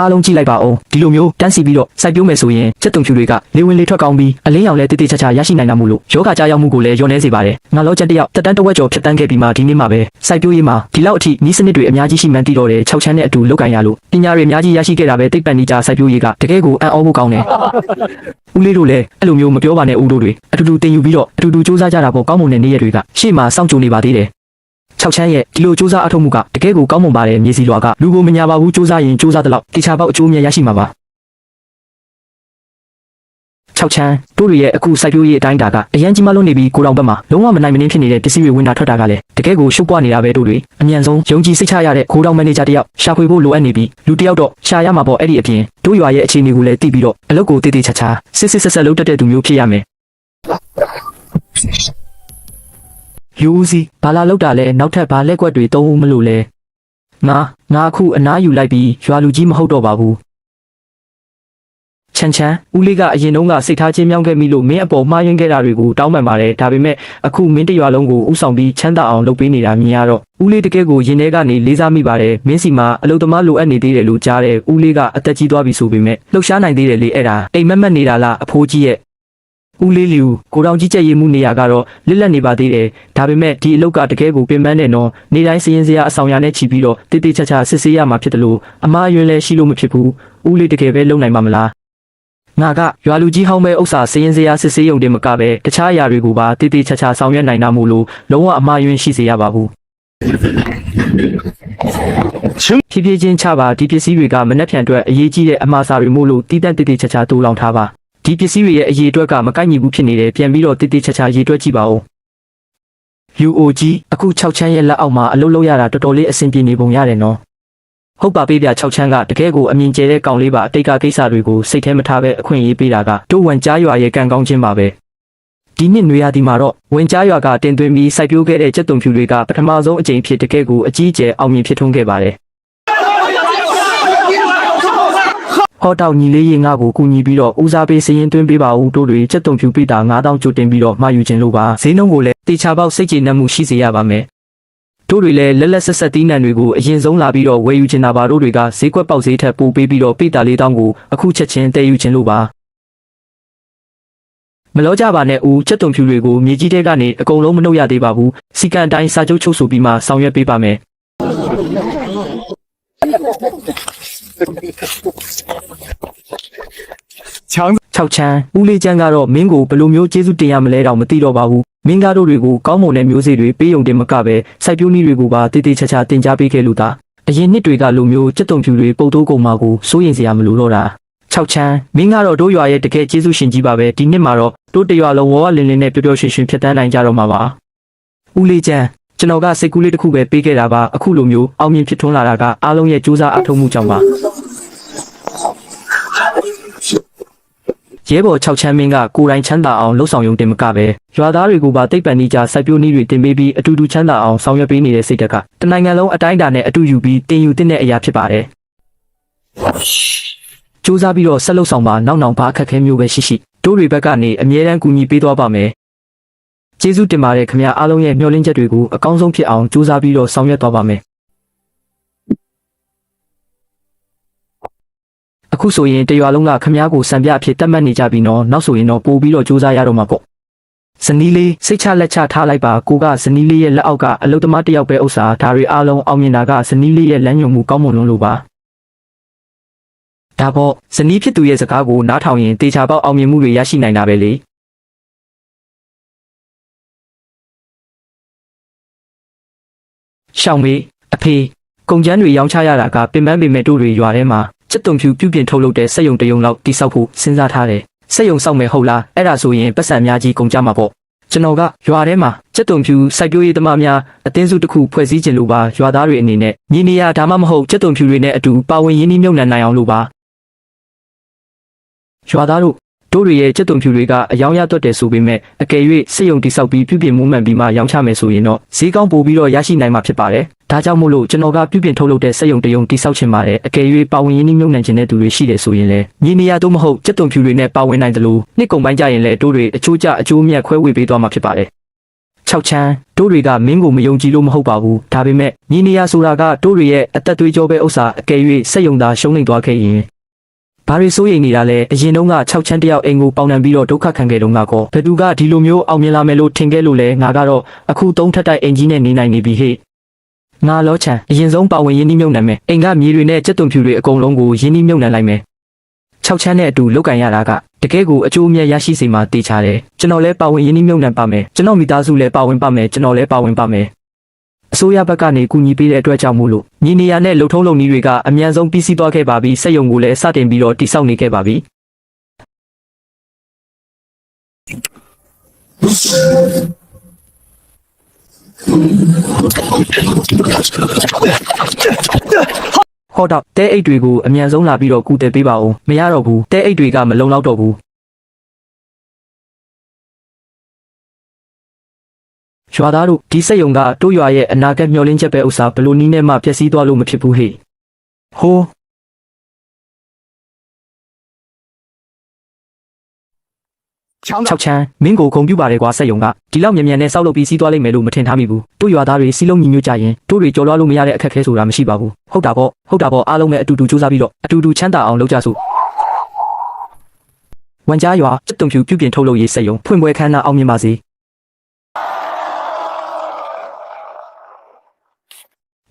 အားလုံးကြည့်လိုက်ပါဦးဒီလိုမျိုးတန်းစီပြီးတော့စိုက်ပျိုးမယ်ဆိုရင်စက်တုံဖြူတွေကလေဝင်လေထွက်ကောင်းပြီးအလင်းရောင်လည်းတိတိကျကျရရှိနိုင်တာမို့လို့ယောဂကြားရောက်မှုကိုလည်းလျော့နေစေပါတယ်ငါလောကျန်တယောက်တက်တန်းတဝက်ကျော်ဖြတ်တန်းခဲ့ပြီးမှဒီနေ့မှာပဲစိုက်ပျိုးရေးမှာဒီလောက်အထိနီးစနစ်တွေအများကြီးရှိမှန်းသိတော့တယ်6ချမ်းနဲ့အတူလောက်ကင်ရလို့ပညာတွေအများကြီးရရှိခဲ့တာပဲတိတ်ပန်နေကြစိုက်ပျိုးရေးကတကယ်ကိုအံ့ဩဖို့ကောင်းတယ်ဦးလေးတို့လည်းအဲ့လိုမျိုးမပြောပါနဲ့ဦးတို့တွေအတူတူတင်ယူပြီးတော့အတူတူစူးစမ်းကြတာပေါ့ကောင်းမွန်တဲ့နေ့ရက်တွေကရှေ့မှာစောင့်ကြိုနေပါသေးတယ်6ချမ်းရဲ့ဒီလိုစူးစမ်းအထောက်မှုကတကယ်ကိုကောင်းမွန်ပါတယ်မြေစီလွာကလူကိုမညာပါဘူးစူးစမ်းရင်စူးစမ်းတဲ့လောက်တေချာပေါက်အကျိုးအမြတ်ရရှိမှာပါ6ချမ်းတို့တွေရဲ့အခုစိုက်ပျိုးရေးအတိုင်းတာကအရန်ကြီးမလွန်းနေပြီးကိုတောင်ဘက်မှာလုံးဝမနိုင်မနှင်းဖြစ်နေတဲ့ပစ္စည်းတွေဝင်တာထွက်တာကလည်းတကယ်ကိုရှုပ်ပွားနေတာပဲတို့တွေအမြန်ဆုံးယုံကြည်စိတ်ချရတဲ့ကိုတောင်မန်နေဂျာတယောက်ရှာဖွေဖို့လိုအပ်နေပြီးလူတယောက်တော့ရှာရမှာပေါ့အဲ့ဒီအပြင်တို့ရွာရဲ့အခြေအနေကိုလည်းသိပြီးတော့အလုပ်ကိုတည်တည်ချာချာစစ်စစ်ဆက်ဆက်လုပ်တတ်တဲ့သူမျိုးဖြစ်ရမယ်ယူဦးစီဘာလာလောက်တာလဲနောက်ထပ်ဘာလက်ကွက်တွေသုံးဦးမလို့လဲငါအခုအနားယူလိုက်ပြီးရွာလူကြီးမဟုတ်တော့ပါဘူးချမ်းဦးလေးကအရင်တုန်းကစိတ်ထားချင်းမြောင်းခဲ့မိလို့မင်းအပေါ်မှားယွင်းခဲ့တာတွေကိုတောင်းပန်ပါတယ်ဒါပေမဲ့အခုမင်းတရွာလုံးကိုဥဆောင်ပြီးချမ်းသာအောင်လုပ်ပေးနေတာမြင်ရတော့ဦးလေးတကယ်ကိုရင်ထဲကနေလေးစားမိပါတယ်မင်းစီမှာအလုပ်သမားလိုအပ်နေသေးတယ်လို့ကြားတယ်ဦးလေးကအသက်ကြီးသွားပြီဆိုပေမဲ့လှုပ်ရှားနိုင်သေးတယ်လေအဲ့ဒါအိမ်မက်မက်နေတာလားအဖိုးကြီးရဲ့ဦးလေးလူကိုတောင်ကြီးကြက်ရည်မှုနေရကတော့လစ်လက်နေပါသေးတယ်ဒါပေမဲ့ဒီအလုပ်ကတကယ်ကိုပင်ပန်းတယ်နော်နေတိုင်းစရင်စရာအဆောင်ရနဲ့ချီပြီးတော့တိတိကျကျစစ်ဆေးရမှာဖြစ်တယ်လို့အမားအယွန်းလဲရှိလို့မဖြစ်ဘူးဦးလေးတကယ်ပဲလုပ်နိုင်မှာမလားငါကရွာလူကြီးဟောင်းမဲ့ဥစ္စာစရင်စရာစစ်ဆေးရုံတင်မကပဲတခြားအရာတွေကိုပါတိတိကျကျဆောင်ရွက်နိုင်တာမို့လို့လုံးဝအမှားယွင်းရှိစေရပါဘူးဖြည်းဖြည်းချင်းချပါဒီပစ္စည်းတွေကမနှက်ဖြန်အတွက်အရေးကြီးတဲ့အမှားစာတွေမို့လို့တည်တံ့တိတိကျကျတိုးလောင်ထားပါဒီပစ္စည်းတွေရဲ့အရေးအတွက်ကမကိုက်ညီဘူးဖြစ်နေတယ်ပြန်ပြီးတော့တိတိကျကျရေးတွက်ကြည့်ပါဦး UOG အခု6ချမ်းရဲ့လက်အောက်မှာအလုပ်လုပ်ရတာတော်တော်လေးအဆင်ပြေနေပုံရတယ်နော်ဟုတ်ပါပေးပြ6ချမ်းကတကယ်ကိုအမြင်ကျဲတဲ့ကောင်လေးပါအတိတ်ကကိစ္စတွေကိုစိတ်ထဲမထားပဲအခွင့်အရေးပေးတာကတို့ဝန်ကြားရွာရဲ့ကံကောင်းခြင်းပါပဲဒီနှစ်နွေရာသီမှာတော့ဝန်ကြားရွာကတင်သွင်းပြီးစိုက်ပျိုးခဲ့တဲ့ကြက်သွန်ဖြူတွေကပထမဆုံးအကြိမ်ဖြစ်တကယ်ကိုအကြီးအကျယ်အောင်မြင်ဖြစ်ထွန်းခဲ့ပါတယ်ဟောတောက်ညီလေးရေငါကိုကူညီပြီးတော့ဦးစားပေးစရင်သွင်းပေးပါဦးတို့တွေကြက်သွန်ဖြူပိတာ9000ကျုတင်ပြီးတော့မှာယူခြင်းလို့ပါဈေးနှုန်းကိုလည်းတေချာပေါက်စိတ်ကြည်နက်မှုရှိစေရပါမယ်တို့တွေလည်းလက်လက်ဆက်ဆက်တီးနှံတွေကိုအရင်ဆုံးလာပြီးတော့ဝယ်ယူချင်တာပါတို့တွေကဈေးကွက်ပေါက်ဈေးထက်ပိုပေးပြီးတော့ပိတာ4000ကိုအခုချက်ချင်းတည်ယူခြင်းလို့ပါမလောကြပါနဲ့ဦးကြက်သွန်ဖြူတွေကိုမြေကြီးတဲကနေအကုန်လုံးမနှုတ်ရသေးပါဘူးစီကံအတိုင်းစာချုပ်ချုပ်ဆိုပြီးမှဆောင်ရွက်ပေးပါမယ်6ချမ်းဦးလေးချမ်းကတော့မင်းကိုဘယ်လိုမျိုးကျေးဇူးတင်ရမလဲတော့မသိတော့ပါဘူးမင်းကားတို့တွေကိုကောင်းမွန်တဲ့မျိုးစေ့တွေပေးုံတင်မကပဲစိုက်ပျိုးနည်းတွေကိုပါတည်တည်ချာချာတင် जा ပေးခဲ့လို့သာအရင်နှစ်တွေကလိုမျိုးကြက်သွန်ဖြူတွေပုတ်တိုးကုန်မှာကိုစိုးရင်စရာမလိုတော့တာ6ချမ်းမင်းကတော့တို့ရွာရဲ့တကယ်ကျေးဇူးရှင်ကြီးပါပဲဒီနှစ်မှာတော့တို့တရွာလုံးဝလင်းလင်းနဲ့ပျော်ပျော်ရွှင်ရွှင်ဖြတ်တန်းနိုင်ကြတော့မှာပါဦးလေးချမ်းကျွန်တော်ကစိတ်ကူးလေးတစ်ခုပဲပေးခဲ့တာပါအခုလိုမျိုးအောင်မြင်ဖြစ်ထွန်းလာတာကအားလုံးရဲ့ကြိုးစားအထောက်မှုကြောင့်ပါရဲဘော်6ချမ်းမင်းကကိုယ်တိုင်ချမ်းသာအောင်လှုပ်ဆောင်ရုံတင်မကပဲရွာသားတွေကိုပါတိတ်ပန်နေကြစိုက်ပျိုးနည်းတွေတင်ပေးပြီးအတူတူချမ်းသာအောင်ဆောင်ရွက်ပေးနေတဲ့စိတ်ဓာတ်ကတနိုင်ငံလုံးအတိုင်းအတာနဲ့အတူယူပြီးတင်ယူတဲ့အရာဖြစ်ပါတယ်စူးစမ်းပြီးတော့ဆက်လုပ်ဆောင်ပါနောက်ဘာအခက်ခဲမျိုးပဲရှိတို့တွေဘက်ကနေအမြဲတမ်းကူညီပေးသွားပါမယ်ကျေးဇူးတင်ပါတယ်ခင်ဗျာအားလုံးရဲ့မျှော်လင့်ချက်တွေကိုအကောင်းဆုံးဖြစ်အောင်စူးစမ်းပြီးတော့ဆောင်ရွက်သွားပါမယ်အခုဆိုရင်တရွာလုံးကခမ ्या ကိုစံပြအဖြစ်တတ်မှတ်နေကြပြီနော်နောက်ဆိုရင်တော့ပို့ပြီးတော့စူးစမ်းရတော့မှာပေါ့ဇနီးလေးစိတ်ချလက်ချထားလိုက်ပါကိုကဇနီးလေးရဲ့လက်အောက်ကအလုသမားတယောက်ပဲဥစ္စာဒါတွေအားလုံးအောင်မြင်တာကဇနီးလေးရဲ့လမ်းညွှန်မှုကောင်းမွန်လို့ပါဒါပေါ့ဇနီးဖြစ်သူရဲ့စကားကိုနားထောင်ရင်တေချာပေါက်အောင်မြင်မှုတွေရရှိနိုင်တာပဲလေရှောင်းမေးအဖေကုန်ကျန်းတွေရောင်းချရတာကပင်ပန်းပေမဲ့တို့တွေရွာထဲမှာစက်သွန်ဖြူပြုပြင်ထုတ်လုပ်တဲ့စက်ယုံတယုံလောက်တိစောက်ဖို့စဉ်းစားထားတယ်စက်ယုံစောက်မယ်ဟုတ်လားအဲ့ဒါဆိုရင်ပတ်စံများကြီးကုန်ကြမှာပေါ့ကျွန်တော်ကရွာထဲမှာစက်သွန်ဖြူစိုက်ပျိုးရေးသမားများအသင်းစုတစ်ခုဖွဲ့စည်းခြင်းလို့ပါရွာသားတွေအနေနဲ့ညီနေရဒါမှမဟုတ်စက်သွန်ဖြူတွေနဲ့အတူပါဝင်ရင်းနှီးမြှုပ်နှံနိုင်အောင်လို့ပါရွာသားတို့တွေရဲ့စက်သွန်ဖြူတွေကအယောင်ရသွက်တယ်ဆိုပေမဲ့အကယ်၍စက်ယုံတိစောက်ပြီးပြုပြင်မှုမှန်ပြီးမှရောင်းချမယ်ဆိုရင်တော့ဈေးကောင်းပိုပြီးတော့ရရှိနိုင်မှာဖြစ်ပါတယ်ဒါကြောင့်မို့လို့ကျွန်တော်ကပြုပြင်ထုတ်လုပ်တဲ့စက်ယုံတယုံတိစောက်ချင်ပါတယ်အကယ်၍ပါဝင်ရင်းနှီးမြှုပ်နှံခြင်းတဲ့သူတွေရှိတယ်ဆိုရင်လည်းညီနေရတို့မဟုတ်စက်သွန်ဖြူတွေနဲ့ပါဝင်နိုင်တယ်လို့နှစ်ကုန်ပိုင်းကြရင်လည်းတို့တွေအချိုးကျအကျိုးမြတ်ခွဲဝေပေးသွားမှာဖြစ်ပါတယ် 6ချမ်းတို့တွေကမင်းကိုမယုံကြည်လို့မဟုတ်ပါဘူးဒါပေမဲ့ညီနေရဆိုတာကတို့တွေရဲ့အသက်သွေးကြောပဲဥစ္စာအကယ်၍စက်ယုံသားရှုံးနေသွားခဲ့ရင်ဘာတွေစိုးရိမ်နေတာလဲအရင်တုန်းက6ချမ်းတယောက်အိမ်ကိုပေါင်နှံပြီးတော့ဒုက္ခခံခဲ့တုန်းကတော့ဘယ်သူကဒီလိုမျိုးအောင်မြင်လာမယ်လို့ထင်ခဲ့လို့လဲငါကတော့အခု3ထပ်တိုက်အင်ဂျီနဲ့နေနိုင်နေပြီဟေ့ငါလောချမ်းအရင်ဆုံးပါဝင်ရင်းနှီးမြုပ်နှံမယ်အိမ်ကမြေတွေနဲ့ကြက်သွန်ဖြူတွေအကုန်လုံးကိုရင်းနှီးမြုပ်နှံလိုက်မယ်6ချမ်းနဲ့အတူလုတ်ကန်ရတာကတကယ်ကိုအကျိုးအမြတ်ရရှိစေမှာတေချာတယ်ကျွန်တော်လည်းပါဝင်ရင်းနှီးမြုပ်နှံပါမယ်ကျွန်တော်မိသားစုလည်းပါဝင်ပါမယ်ကျွန်တော်လည်းပါဝင်ပါမယ်အစိုးရဘက်ကနေကူညီပေးတဲ့အတွက်ကြောင့်မို့လို့ညီနေရနဲ့လှုပ်ထုံးလုံနည်းတွေကအမြန်ဆုံးပြီးစီးသွားခဲ့ပါပြီစက်ရုံကိုလည်းစတင်ပြီးတော့တိစောက်နေခဲ့ပါပြီဟောတော့တဲအိတ်တွေကိုအမြန်ဆုံးလာပြီးတော့ကူတယ်ပေးပါဦးမရတော့ဘူးတဲအိတ်တွေကမလုံလောက်တော့ဘူးရွာသားတို့ဒီစက်ယုံကတို့ရွာရဲ့အနာဂတ်မျှော်လင့်ချက်ပဲဥစားဘလို့နီးနဲ့မှပျက်စီးသွားလို့မဖြစ်ဘူးဟေ့ဟိုး6ချမ်းမင်းကိုခုံပြပါတယ်ကွာစက်ယုံကဒီလောက်မြန်မြန်နဲ့စောက်လုပ်ပြီးစီးသွားလိမ့်မယ်လို့မထင်ထားမိဘူးတို့ရွာသားတွေစီးလုံးညီညွတ်ကြရင်တို့တွေကြော်လွှားလို့မရတဲ့အခက်အခဲဆိုတာမရှိပါဘူးဟုတ်တာပေါ့အားလုံးပဲအတူတူစူးစမ်းပြီးတော့အတူတူချမ်းသာအောင်လုပ်ကြစို့ဝန်ကြားရွာစက်တုံဖြူပြုပြင်ထုတ်လုပ်ရေးစက်ယုံဖွင့်ပွဲခမ်းနားအောင်မြင်ပါစ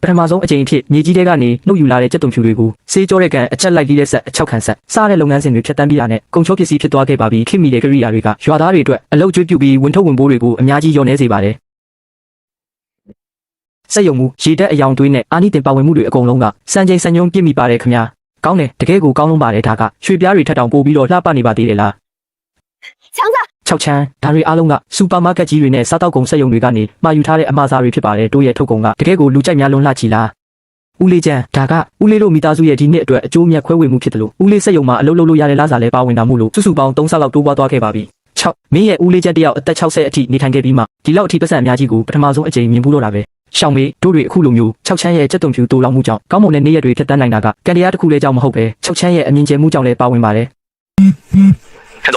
ေပထမဆုံးအကြိမ်အဖြစ်မြေကြီးတဲကနေနှုတ်ယူလာတဲ့ကြက်သွန်ဖြူတွေကိုစေးကြောတဲ့ကန်အချက်လိုက်ပြီးတဲ့ဆက်အချောက်ခံဆက်စားတဲ့လုပ်ငန်းစဉ်တွေဖြတ်တန်းပြီးတာနဲ့ကုန်ချိုးပစ္စည်းဖြစ်သွားခဲ့ပါပြီးခိမိတဲ့ကိရိယာတွေကရွာသားတွေအတွက်အလုပ်ကျွေးပြုပြီးဝင်ထုတ်ဝင်ပိုးတွေကိုအများကြီးရောနေစေပါတယ်စက်ယုံမှုရေတက်အယောင်သွေးနဲ့အာနိတင်ပါဝင်မှုတွေအကုန်လုံးကစံချိန်စံညွှန်းပြည့်မိပါတယ်ခင်ဗျာကောင်းတယ်တကယ်ကိုကောင်းလုံးပါတယ်ဒါကရွှေပြားတွေထက်တောင်ပိုပြီးတော့လှပနေပါသေးတယ်လား6ချမ်းဒါတွေအားလုံးကစူပါမားကတ်ကြီးတွေနဲ့စားတောက်ကုန်စက်ယုံတွေကနေမှာယူထားတဲ့အမှားစားတွေဖြစ်ပါတယ်တို့ရဲ့ထုတ်ကုန်ကတကယ်ကိုလူကြိုက်များလွန်းလှချီလားဦးလေးချမ်းဒါကဦးလေးတို့မိသားစုရဲ့ဒီနှစ်အတွက်အကျိုးမြတ်ခွဲဝေမှုဖြစ်တယ်လို့ဦးလေးစက်ယုံမှာအလုပ်လုပ်လို့ရတဲ့လစာလဲပါဝင်တာမို့လို့စုစုပေါင်း3ဆလောက်တိုးပွားသွားခဲ့ပါပြီ6မင်းရဲ့ဦးလေးချမ်းတယောက်အသက်60အထိနေထိုင်ခဲ့ပြီးမှဒီလောက်အထိပတ်စံအများကြီးကိုပထမဆုံးအကြိမ်မြင်ဘူးတော့တာပဲရှောင်းမေးတို့တွေအခုလိုမျိုး6ချမ်းရဲ့ကြက်သွန်ဖြူတိုးလောင်မှုကြောင့်ကောင်းမွန်တဲ့နေ့ရက်တွေဖြတ်တန်းနိုင်တာကကံတရားတစ်ခုလဲကြောင့်မဟုတ်ပဲ6ချမ်းရဲ့အမြင်ကျမှုကြောင့်လဲပါဝင်ပါတယ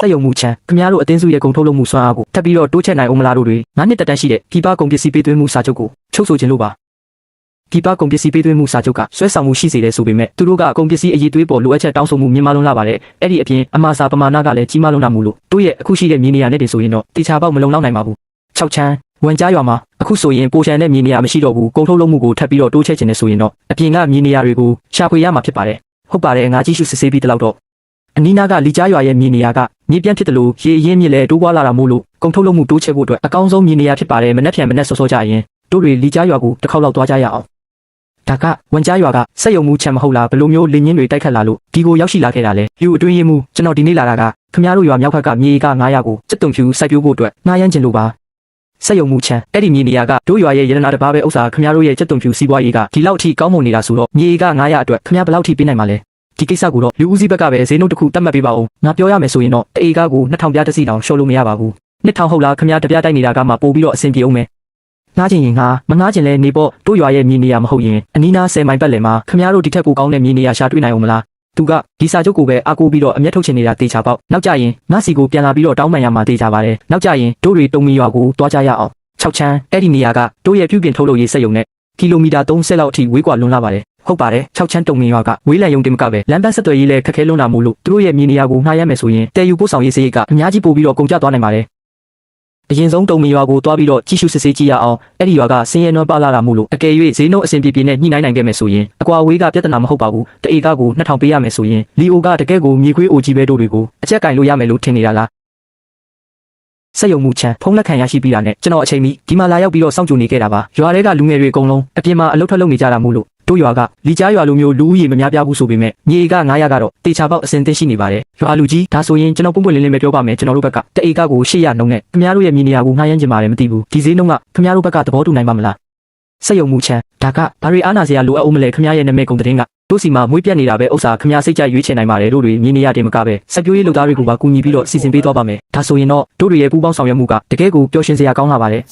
်စက်ယုံမှုချမ်းခင်ဗျားတို့အတင်းစုရဲ့ဂုံထုတ်လုပ်မှုစွမ်းအားကိုထပ်ပြီးတော့တိုးချဲ့နိုင်အောင်မလားတို့တွေ9နှစ်တက်တန်းရှိတဲ့ပြည်ပကုန်ပစ္စည်းပေးသွင်းမှုစာချုပ်ကိုချုပ်ဆိုခြင်းလို့ပါပြည်ပကုန်ပစ္စည်းပေးသွင်းမှုစာချုပ်ကဆွဲဆောင်မှုရှိစေတယ်ဆိုပေမဲ့သူတို့ကကုန်ပစ္စည်းအရေးသွေးပေါ်လိုအပ်ချက်တောင်းဆိုမှုမြင့်မားလွန်းလာပါတယ်အဲ့ဒီအပြင်အမှားစာပမာဏကလည်းကြီးမားလွန်းလာမှုလို့တို့ရဲ့အခုရှိတဲ့မြေနေရာနဲ့တည်ဆိုရင်တော့တေချာပေါက်မလုံလောက်နိုင်ပါဘူး6ချမ်းဝန်ကြားရွာမှာအခုဆိုရင်ပိုချန်တဲ့မြေနေရာမရှိတော့ဘူးကုန်ထုတ်လုပ်မှုကိုထပ်ပြီးတော့တိုးချဲ့ခြင်းနဲ့ဆိုရင်တော့အပြင်ကမြေနေရာတွေကိုရှာဖွေရမှာဖြစ်ပါတယ်ဟုတ်ပါတယ်ငါကြည့်ရှုစစ်ဆေးပြီးတလောက်တော့အနီးနားကလီကြားရွာရဲ့မြေနေရာကမြေပြန့်ဖြစ်တယ်လို့ရေအရင်းမြစ်လဲတိုးပွားလာတာမို့လို့ကုန်ထုတ်လုပ်မှုတိုးချဲ့ဖို့အတွက်အကောင်းဆုံးမြေနေရာဖြစ်ပါတယ်မနှက်ဖြန်မနှက်စောစောကြရင်တို့တွေလီကြားရွာကိုတစ်ခေါက်လောက်သွားကြရအောင်ဒါကဝန်ကြားရွာကစက်ယုံမှုချမ်းမဟုတ်လားဘယ်လိုမျိုးလင်းချင်းတွေတိုက်ခတ်လာလို့ဒီကိုရောက်ရှိလာခဲ့တာလဲယူအတွင်းရင်းမှုကျွန်တော်ဒီနေ့လာတာကခင်ဗျားတို့ရွာမြောက်ဘက်ကမြေက900ကိုစက်တုံဖြူစိုက်ပျိုးဖို့အတွက်ငှားရမ်းခြင်းလို့ပါစက်ယုံမှုချမ်းအဲ့ဒီမြေနေရာကတို့ရွာရဲ့ရတနာတစ်ပါးပဲဥစ္စာခင်ဗျားတို့ရဲ့စက်တုံဖြူစီးပွားရေးကဒီလောက်ထိကောင်းမွန်နေတာဆိုတော့မြေက900အတွက်ခင်ဗျားဘယ်လောက်ထိပေးနိုင်မှာလဲဒီကိစ္စကိုတော့လူဦးစီးဘက်ကပဲဈေးနှုန်းတစ်ခုသတ်မှတ်ပေးပါဦးငါပြောရမယ်ဆိုရင်တော့တအေကားကို2000ပြားတစ်စီတောင်ရှော့လို့မရပါဘူး2000ဟုတ်လားခင်ဗျားတပြားတိုက်နေတာကမှပို့ပြီးတော့အဆင်ပြေအောင်မယ်ငားချင်ရင်ငါမငားချင်လဲနေပေါ့တို့ရွာရဲ့မြေနေရာမဟုတ်ရင်အနီးနား10မိုင်ပတ်လည်မှာခင်ဗျားတို့ဒီထက်ပိုကောင်းတဲ့မြေနေရာရှာတွေ့နိုင်အောင်မလားသူကဒီစာချုပ်ကိုပဲအားကိုးပြီးတော့အမျက်ထုတ်ချင်နေတာတေချာပေါက်နောက်ကြရင်ငါစီကိုပြန်လာပြီးတော့တောင်းပန်ရမှာတေချာပါတယ်နောက်ကြရင်တို့တွေတုံမီရွာကိုတွားကြရအောင်6ချမ်းအဲ့ဒီနေရာကတို့ရဲ့ပြုပြင်ထုတ်လုပ်ရေးစက်ရုံနဲ့ကီလိုမီတာ30လောက်အထိဝေးကွာလွန်လာပါတယ်ဟုတ်ပါတယ်6ချမ်းတုံမီရွာကဝေးလံရုံတင်မကပဲလမ်းပန်းဆက်သွယ်ရေးလည်းခက်ခဲလွန်းလာမို့လို့သူတို့ရဲ့မြေနေရာကိုငှားရမ်းမယ်ဆိုရင်တဲယူပို့ဆောင်ရေးစရိတ်ကအများကြီးပို့ပြီးတော့ကုန်ကျသွားနိုင်ပါတယ်အရင်ဆုံးတုံမီရွာကိုတွားပြီးတော့ကြည့်ရှုစစ်ဆေးကြည့်ရအောင်အဲ့ဒီရွာကဆင်းရဲနွမ်းပါလာတာမို့လို့အကယ်၍ဈေးနှုန်းအဆင်ပြေပြေနဲ့ညှိနှိုင်းနိုင်ခဲ့မယ်ဆိုရင်အကွာဝေးကပြဿနာမဟုတ်ပါဘူးတအေကားကို2000ပေးရမယ်ဆိုရင်လီအိုကတကယ်ကိုမြေခွေးအိုကြီးပဲတို့တွေကိုအချက်ကင်လို့ရမယ်လို့ထင်နေတာလားစက်ယုံမှုချမ်းဖုံးလက်ခံရရှိပြီးတာနဲ့ကျွန်တော်အချိန်မီဒီမှာလာရောက်ပြီးတော့စောင့်ကြိုနေခဲ့တာပါရွာထဲကလူငယ်တွေအကုန်လုံးအပြင်မှာအလုပ်ထွက်လုပ်နေကြတာမို့လို့တို့ရွာကလီကြားရွာလိုမျိုးလူဦးရေမများပြားဘူးဆိုပေမဲ့မြေက900ကတော့တေချာပေါက်အစင်သိရှိနေပါတယ်ရွာလူကြီးဒါဆိုရင်ကျွန်တော်ပွင့်ပွင့်လင်းလင်းပဲပြောပါမယ်ကျွန်တော်တို့ဘက်ကတအေကကို800နှုန်းနဲ့ခင်ဗျားတို့ရဲ့မြေနေရာကိုငှားရမ်းချင်ပါတယ်မသိဘူးဒီဈေးနှုန်းကခင်ဗျားတို့ဘက်ကသဘောတူနိုင်ပါမလားစက်ယုံမှုချမ်းဒါကဘာတွေအားနာစရာလိုအပ်အောင်မလဲခင်ဗျားရဲ့နာမည်ကုန်တဲ့င်းကတို့စီမှာမွေးပြတ်နေတာပဲဥစ္စာခင်ဗျားစိတ်ကြရွေးချယ်နိုင်ပါတယ်တို့တွေမြေနေရာတင်မကပဲစက်ပြိုးရေးလုပ်သားတွေကိုပါကူညီပြီးတော့စီစဉ်ပေးသွားပါမယ်ဒါဆိုရင်တော့တို့တွေရဲ့ပူးပေါင်းဆောင်ရွက်မှုကတကယ်ကိုပျော်ရွှင်စရာကောင်းလာပါတယ်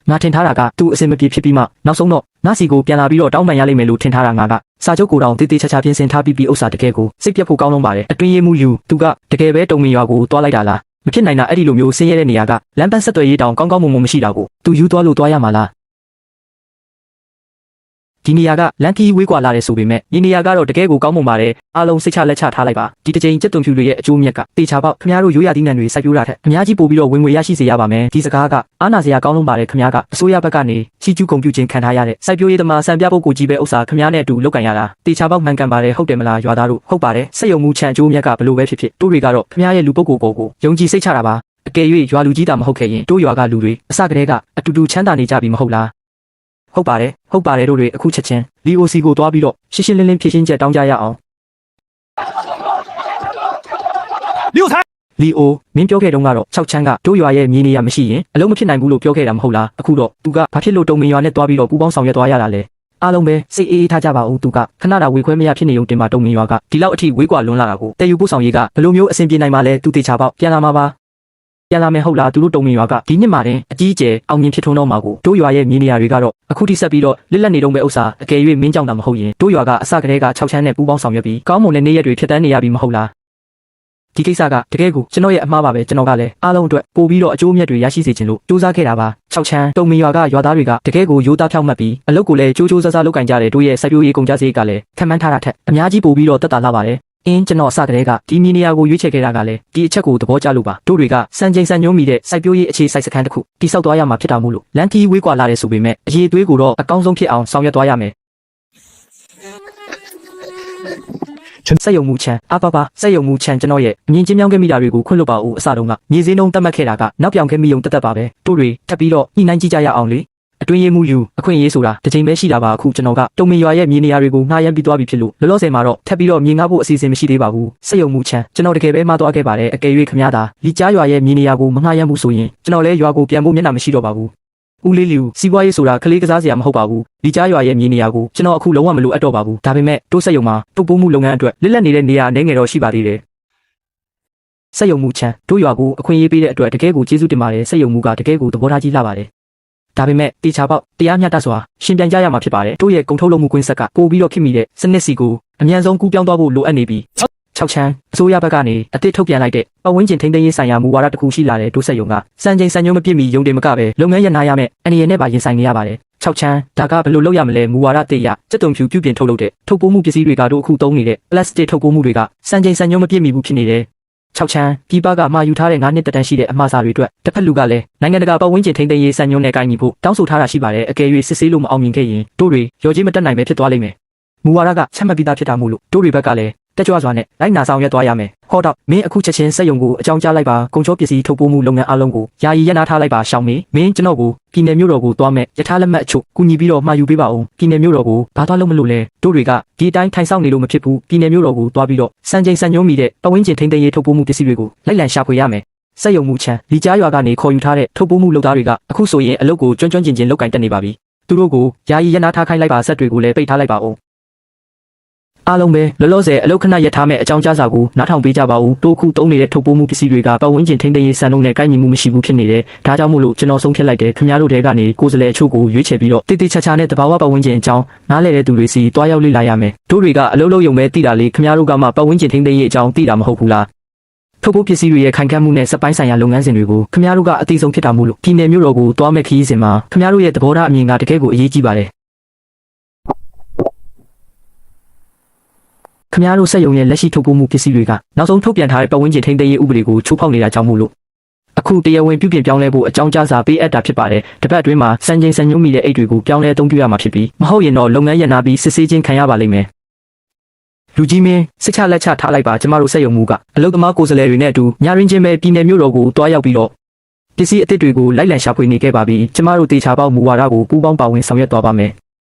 ငါထင်ထားတာကသူ့အစင်မပြေဖြစ်ပြီးမှနောက်ဆုံးတော့ငါစီကိုပြန်လာပြီးတော့တောင်းပန်ရလိမ့်မယ်လို့ထင်ထားတာငါကစာချုပ်ကိုတောင်တေးသေးချာချာပြင်ဆင်ထားပြီးဥစ္စာတကယ်ကိုစိတ်ပြတ်ဖို့ကောင်းလုံးပါတယ်အတွင်းရေးမှုယူသူကတကယ်ပဲတုံမီရွာကိုတွားလိုက်တာလား မဖြစ်နိုင်တာအဲ့ဒီလိုမျိုးဆင်းရဲတဲ့နေရာကလမ်းပန်းဆက်သွယ်ရေးတောင်ကောင်းကောင်းမွန်မွန်မရှိတာကိုသူယူသွားလို့သွားရမှာလားဒီနေရာကလန်ကီဝေးကွာလာတယ်ဆိုပေမဲ့ဒီနေရာကတော့တကယ်ကိုကောင်းမွန်ပါတယ်အားလုံးစိတ်ချလက်ချထားလိုက်ပါဒီတစ်ချိန်ကြက်သွန်ဖြူတွေရဲ့အကျိုးမြတ်ကတေချာပေါက်ခင်ဗျားတို့ရိုးရာသီးနှံတွေစိုက်ပျိုးတာထက်အများကြီးပို့ပြီးတော့ဝင်ငွေရရှိစေရပါမယ်ဒီစကားကအားနာစရာကောင်းလုံးပါတယ်ခင်ဗျားကအစိုးရဘက်ကနေချီကျူးကုန်ပြုခြင်းခံထားရတဲ့စိုက်ပျိုးရေးသမားစံပြပုဂ္ဂိုလ်ကြီးပဲဥစ္စာခင်ဗျားနဲ့အတူလုပ်ကန်ရတာတေချာပေါက်မှန်ကန်ပါတယ်ဟုတ်တယ်မလားရွာသားတို့ဟုတ်ပါတယ်စက်ယုံမှုချန်အကျိုးမြတ်ကဘလို့ပဲဖြစ်ဖြစ်တို့တွေကတော့ခင်ဗျားရဲ့လူပုဂ္ဂိုလ်ပေါ်ကိုယုံကြည်စိတ်ချတာပါအကယ်၍ရွာလူကြီးတာမဟုတ်ခဲ့ရင်တို့ရွာကလူတွေအစကတည်းကအတူတူချမ်းသာနေကြပြီမဟုတ်လားဟုတ်ပါတယ်တို့တွေအခုချက်ချင်းလီအိုစီကိုသွားပြီးတော့ရှင်းရှင်းလင်းလင်းဖြည့်ရှင်းချက်တောင်းကြရအောင်လီအိုမင်းပြောခဲ့တုန်းကတော့6ချမ်းကတို့ရွာရဲ့မြေနေရမရှိရင်အလုံးမဖြစ်နိုင်ဘူးလို့ပြောခဲ့တာမဟုတ်လားအခုတော့သူကဘာဖြစ်လို့တုံမင်ရွာနဲ့သွားပြီးတော့ပူပေါင်းဆောင်ရွက်သွားရတာလဲအားလုံးပဲစိတ်အေးအေးထားကြပါဦးသူကခဏတာဝေခွဲမရဖြစ်နေုံတင်မှာတုံမင်ရွာကဒီလောက်အထိဝေးကွာလွန်းလာတာကိုတည်ယူပို့ဆောင်ရေးကဘယ်လိုမျိုးအဆင်ပြေနိုင်မှာလဲသူတေချာပေါက်ပြန်လာမှာပါပြန်လာမယ်ဟုတ်လားသူတို့တုံမင်ရွာကဒီနှစ်မှာတင်အကြီးအကျယ်အောင်မြင်ဖြစ်ထွန်းတော့မှာကိုတို့ရွာရဲ့မြေနေရာတွေကတော့အခုထိဆက်ပြီးတော့လစ်လက်နေတုံးပဲဥစ္စာအကယ်၍မင်းကြောင့်တာမဟုတ်ရင်တို့ရွာကအစကတည်းက6ချမ်းနဲ့ပူးပေါင်းဆောင်ရွက်ပြီးကောင်းမွန်တဲ့နေ့ရက်တွေဖြစ်တန်းနေရပြီမဟုတ်လားဒီကိစ္စကတကယ်ကိုကျွန်တော်ရဲ့အမှားပါပဲကျွန်တော်ကလည်းအားလုံးအတွက်ပို့ပြီးတော့အကျိုးမြတ်တွေရရှိစေချင်လို့စူးစမ်းခဲ့တာပါ6ချမ်းတုံမင်ရွာကရွာသားတွေကတကယ်ကိုရိုးသားဖြောက်မှတ်ပြီးအလုပ်ကိုလည်းကြိုးကြိုးစားစားလုပ်ကင်ကြတယ်တို့ရဲ့စိုက်ပျိုးရေးကုန်ကြစရိတ်ကလည်းခံမှန်းထားတာထက်အများကြီးပို့ပြီးတော့တက်တာလာပါတယ်ကျွန်တော်အစကတည်းကဒီမြေနေရာကိုရွေးချယ်ခဲ့တာကလည်းဒီအချက်ကိုသဘောကျလို့ပါတို့တွေကစံချိန်စံညွှန်းမိတဲ့စိုက်ပျိုးရေးအခြေစိုက်စခန်းတစ်ခုတိစောက်သွားရမှာဖြစ်တာမို့လို့လန်ကီဝေးကွာလာတယ်ဆိုပေမဲ့အရေးသွေးကိုတော့အကောင်းဆုံးဖြစ်အောင်ဆောင်ရွက်သွားရမယ်စက်ယုံမှုချမ်းအပါစက်ယုံမှုချမ်းကျွန်တော်ရဲ့အမြင်ချင်းမြောင်းခဲ့မိတာတွေကိုခွင့်လွတ်ပါဦးအစတုန်းကမြေစင်းနှုံးတတ်မှတ်ခဲ့တာကနောက်ပြောင်ခဲ့မိုံတက်ပါပဲတို့တွေထပ်ပြီးတော့ညှိနှိုင်းကြည့်ကြရအောင်လေအတွင်းရေးမှုယူအခွင့်အရေးဆိုတာတစ်ချိန်ပဲရှိတာပါအခုကျွန်တော်ကတုံမင်ရွာရဲ့မြေနေရာတွေကိုငှားရမ်းပြီးသွားပြီဖြစ်လို့လောလောဆယ်မှာတော့ထပ်ပြီးတော့မြေငှားဖို့အစီအစဉ်မရှိသေးပါဘူးစက်ယုံမှုချမ်းကျွန်တော်တကယ်ပဲမှားသွားခဲ့ပါတယ်အကယ်၍ခမရတာလီကြားရွာရဲ့မြေနေရာကိုမငှားရမ်းဘူးဆိုရင်ကျွန်တော်လည်းရွာကိုပြန်ဖို့မျက်နှာမရှိတော့ပါဘူးဦးလေးလီစီးပွားရေးဆိုတာကလေးကစားစရာမဟုတ်ပါဘူးလီကြားရွာရဲ့မြေနေရာကိုကျွန်တော်အခုလုံးဝမလိုအပ်တော့ပါဘူးဒါပေမဲ့တို့စက်ယုံမှာတုပ်ပိုးမှုလုပ်ငန်းအတွက်လစ်လက်နေတဲ့နေရာအနေငယ်တော့ရှိပါသေးတယ်စက်ယုံမှုချမ်းတို့ရွာကိုအခွင့်အရေးပေးတဲ့အတွက်တကယ်ကိုကျေးဇူးတင်ပါတယ်စက်ယုံမှုကတကယ်ကိုသဘောထားကြီးလှပါတယ်ဒါပေမဲ့တေချာပေါက်တရားမျှတစွာရှင်ပြန်ကြရမှာဖြစ်ပါတယ်တို့ရဲ့ကုန်ထုတ်လုပ်မှုကွင်းဆက်ကပို့ပြီးတော့ခင်မိတဲ့စနစ်စီကိုအမြန်ဆုံးကူးပြောင်းသွားဖို့လိုအပ်နေပြီး6ချမ်းအစိုးရဘက်ကနေအသစ်ထုတ်ပြန်လိုက်တဲ့ပတ်ဝန်းကျင်ထိန်းသိမ်းရေးဆိုင်ရာမူဝါဒတစ်ခုရှိလာတဲ့ဒုစက်ယုံကစံချိန်စံညွှန်းမပြည့်မီရုံတင်မကပဲလုပ်ငန်းရနာရမယ်အနေနဲ့ပါရင်ဆိုင်နေရပါတယ်6ချမ်းဒါကဘယ်လိုလုပ်ရမလဲမူဝါဒတေရစက်တုံဖြူပြုပြင်ထုတ်လုပ်တဲ့ထုတ်ပိုးမှုပစ္စည်းတွေကတို့အခုသုံးနေတဲ့ပလတ်စတစ်ထုတ်ပိုးမှုတွေကစံချိန်စံညွှန်းမပြည့်မီဘူးဖြစ်နေတယ်6ချမ်းပြည်ပကမှာယူထားတဲ့9နှစ်တက်တန်းရှိတဲ့အမှားစာတွေအတွက်တစ်ဖက်လူကလည်းနိုင်ငံတကာပတ်ဝန်းကျင်ထိန်းသိမ်းရေးစံညွှန်းနဲ့ကိုင်းညီဖို့တောင်းဆိုထားတာရှိပါတယ်အကယ်၍စစ်ဆေးလို့မအောင်မြင်ခဲ့ရင်တို့တွေရောကြီးမတက်နိုင်ပဲဖြစ်သွားလိမ့်မယ်မူဝါဒကချက်မှတ်ပြီးသားဖြစ်တာမို့လို့တို့တွေဘက်ကလည်းတက်ကြွစွာနဲ့လိုက်နာဆောင်ရွက်သွားရမယ်ဟောတော့မင်းအခုချက်ချင်းစက်ယုံကိုအကြောင်းကြားလိုက်ပါကုန်ချောပစ္စည်းထုတ်ပိုးမှုလုပ်ငန်းအလုံးကိုယာယီရပ်နားထားလိုက်ပါရှောင်းမေးမင်းကျွန်တော်ကိုပြည်နယ်မြို့တော်ကိုသွားမယ်ယထာလက်မှတ်အချို့ကူညီပြီးတော့မှာယူပေးပါဦးပြည်နယ်မြို့တော်ကိုဘာသွားလို့မလို့လဲတို့တွေကဒီအတိုင်းထိုင်ဆောင်နေလို့မဖြစ်ဘူးပြည်နယ်မြို့တော်ကိုသွားပြီးတော့စံချိန်စံညွှန်းမိတဲ့ပတ်ဝန်းကျင်ထိန်းသိမ်းရေးထုတ်ပိုးမှုပစ္စည်းတွေကိုလိုက်လံရှာဖွေရမယ်စက်ယုံမှုချမ်းလီကြားရွာကနေခေါ်ယူထားတဲ့ထုတ်ပိုးမှုလုပ်သားတွေကအခုဆိုရင်အလုပ်ကိုကျွမ်းကျင်လုပ်ကင်တက်နေပါပြီသူတို့ကိုယာယီရပ်နားထားခိုင်းလိုက်ပါဆက်တွေကိုလည်းပိတ်ထားလိုက်ပါဦးအားလုံးပဲလောလောဆယ်အလုတ်ခဏရထားမဲ့အကြောင်းကြားစာကိုနားထောင်ပေးကြပါဦးတိုးခုသုံးနေတဲ့ထုတ်ပိုးမှုပစ္စည်းတွေကပတ်ဝန်းကျင်ထိန်းသိမ်းရေးစံနှုန်းနဲ့ကိုက်ညီမှုမရှိဘူးဖြစ်နေတယ်ဒါကြောင့်မို့လို့ကျွန်တော်ဆုံးဖြတ်လိုက်တယ်ခင်ဗျားတို့တဲကနေကိုယ်စားလှယ်အချို့ကိုရွေးချယ်ပြီးတော့တိတိကျကျနဲ့တဘာဝပတ်ဝန်းကျင်အကြောင်းနားလည်တဲ့သူတွေစီတွားရောက်လေ့လာရမယ်တို့တွေကအလုပ်လုပ်ရုံပဲသိတာလေခင်ဗျားတို့ကမှပတ်ဝန်းကျင်ထိန်းသိမ်းရေးအကြောင်းသိတာမဟုတ်ဘူးလားထုတ်ပိုးပစ္စည်းတွေရဲ့ခိုင်ခန့်မှုနဲ့စက်ပိုင်းဆိုင်ရာလုပ်ငန်းစဉ်တွေကိုခင်ဗျားတို့ကအသိဆုံးဖြစ်တာမို့လို့ပြည်နယ်မြို့တော်ကိုတွားမဲ့ခရီးစဉ်မှာခင်ဗျားတို့ရဲ့သဘောထားအမြင်ကတကယ်ကိုအရေးကြီးပါတယ်ခင်ဗျားတို့စက်ယုံရဲ့လက်ရှိထုတ်ပိုးမှုပစ္စည်းတွေကနောက်ဆုံးထုတ်ပြန်ထားတဲ့ပတ်ဝန်းကျင်ထိန်းသိမ်းရေးဥပဒေကိုချိုးဖောက်နေတာကြောင့်မို့လို့အခုတရားဝင်ပြုပြင်ပြောင်းလဲဖို့အကြောင်းကြားစာပေးအပ်တာဖြစ်ပါတယ်။တစ်ပတ်အတွင်းမှာစံချိန်စံညွှန်းမိတဲ့အိတ်တွေကိုပြောင်းလဲအသုံးပြုရမှာဖြစ်ပြီးမဟုတ်ရင်တော့လုပ်ငန်းရပ်နာပြီးစစ်ဆေးခြင်းခံရပါလိမ့်မယ်။လူကြီးမင်းစစ်ချလက်ချထားလိုက်ပါကျမတို့စက်ယုံမှုကအလုပ်သမားကိုယ်စားလှယ်တွေနဲ့အတူညရင်းချင်းပဲပြည်နယ်မြို့တော်ကိုတွားရောက်ပြီးတော့ပစ္စည်းအသစ်တွေကိုလိုက်လံရှာဖွေနေခဲ့ပါပြီ။ကျမတို့တေချာပေါက်မူဝါဒကိုပူးပေါင်းပါဝင်ဆောင်ရွက်သွားပါမယ်။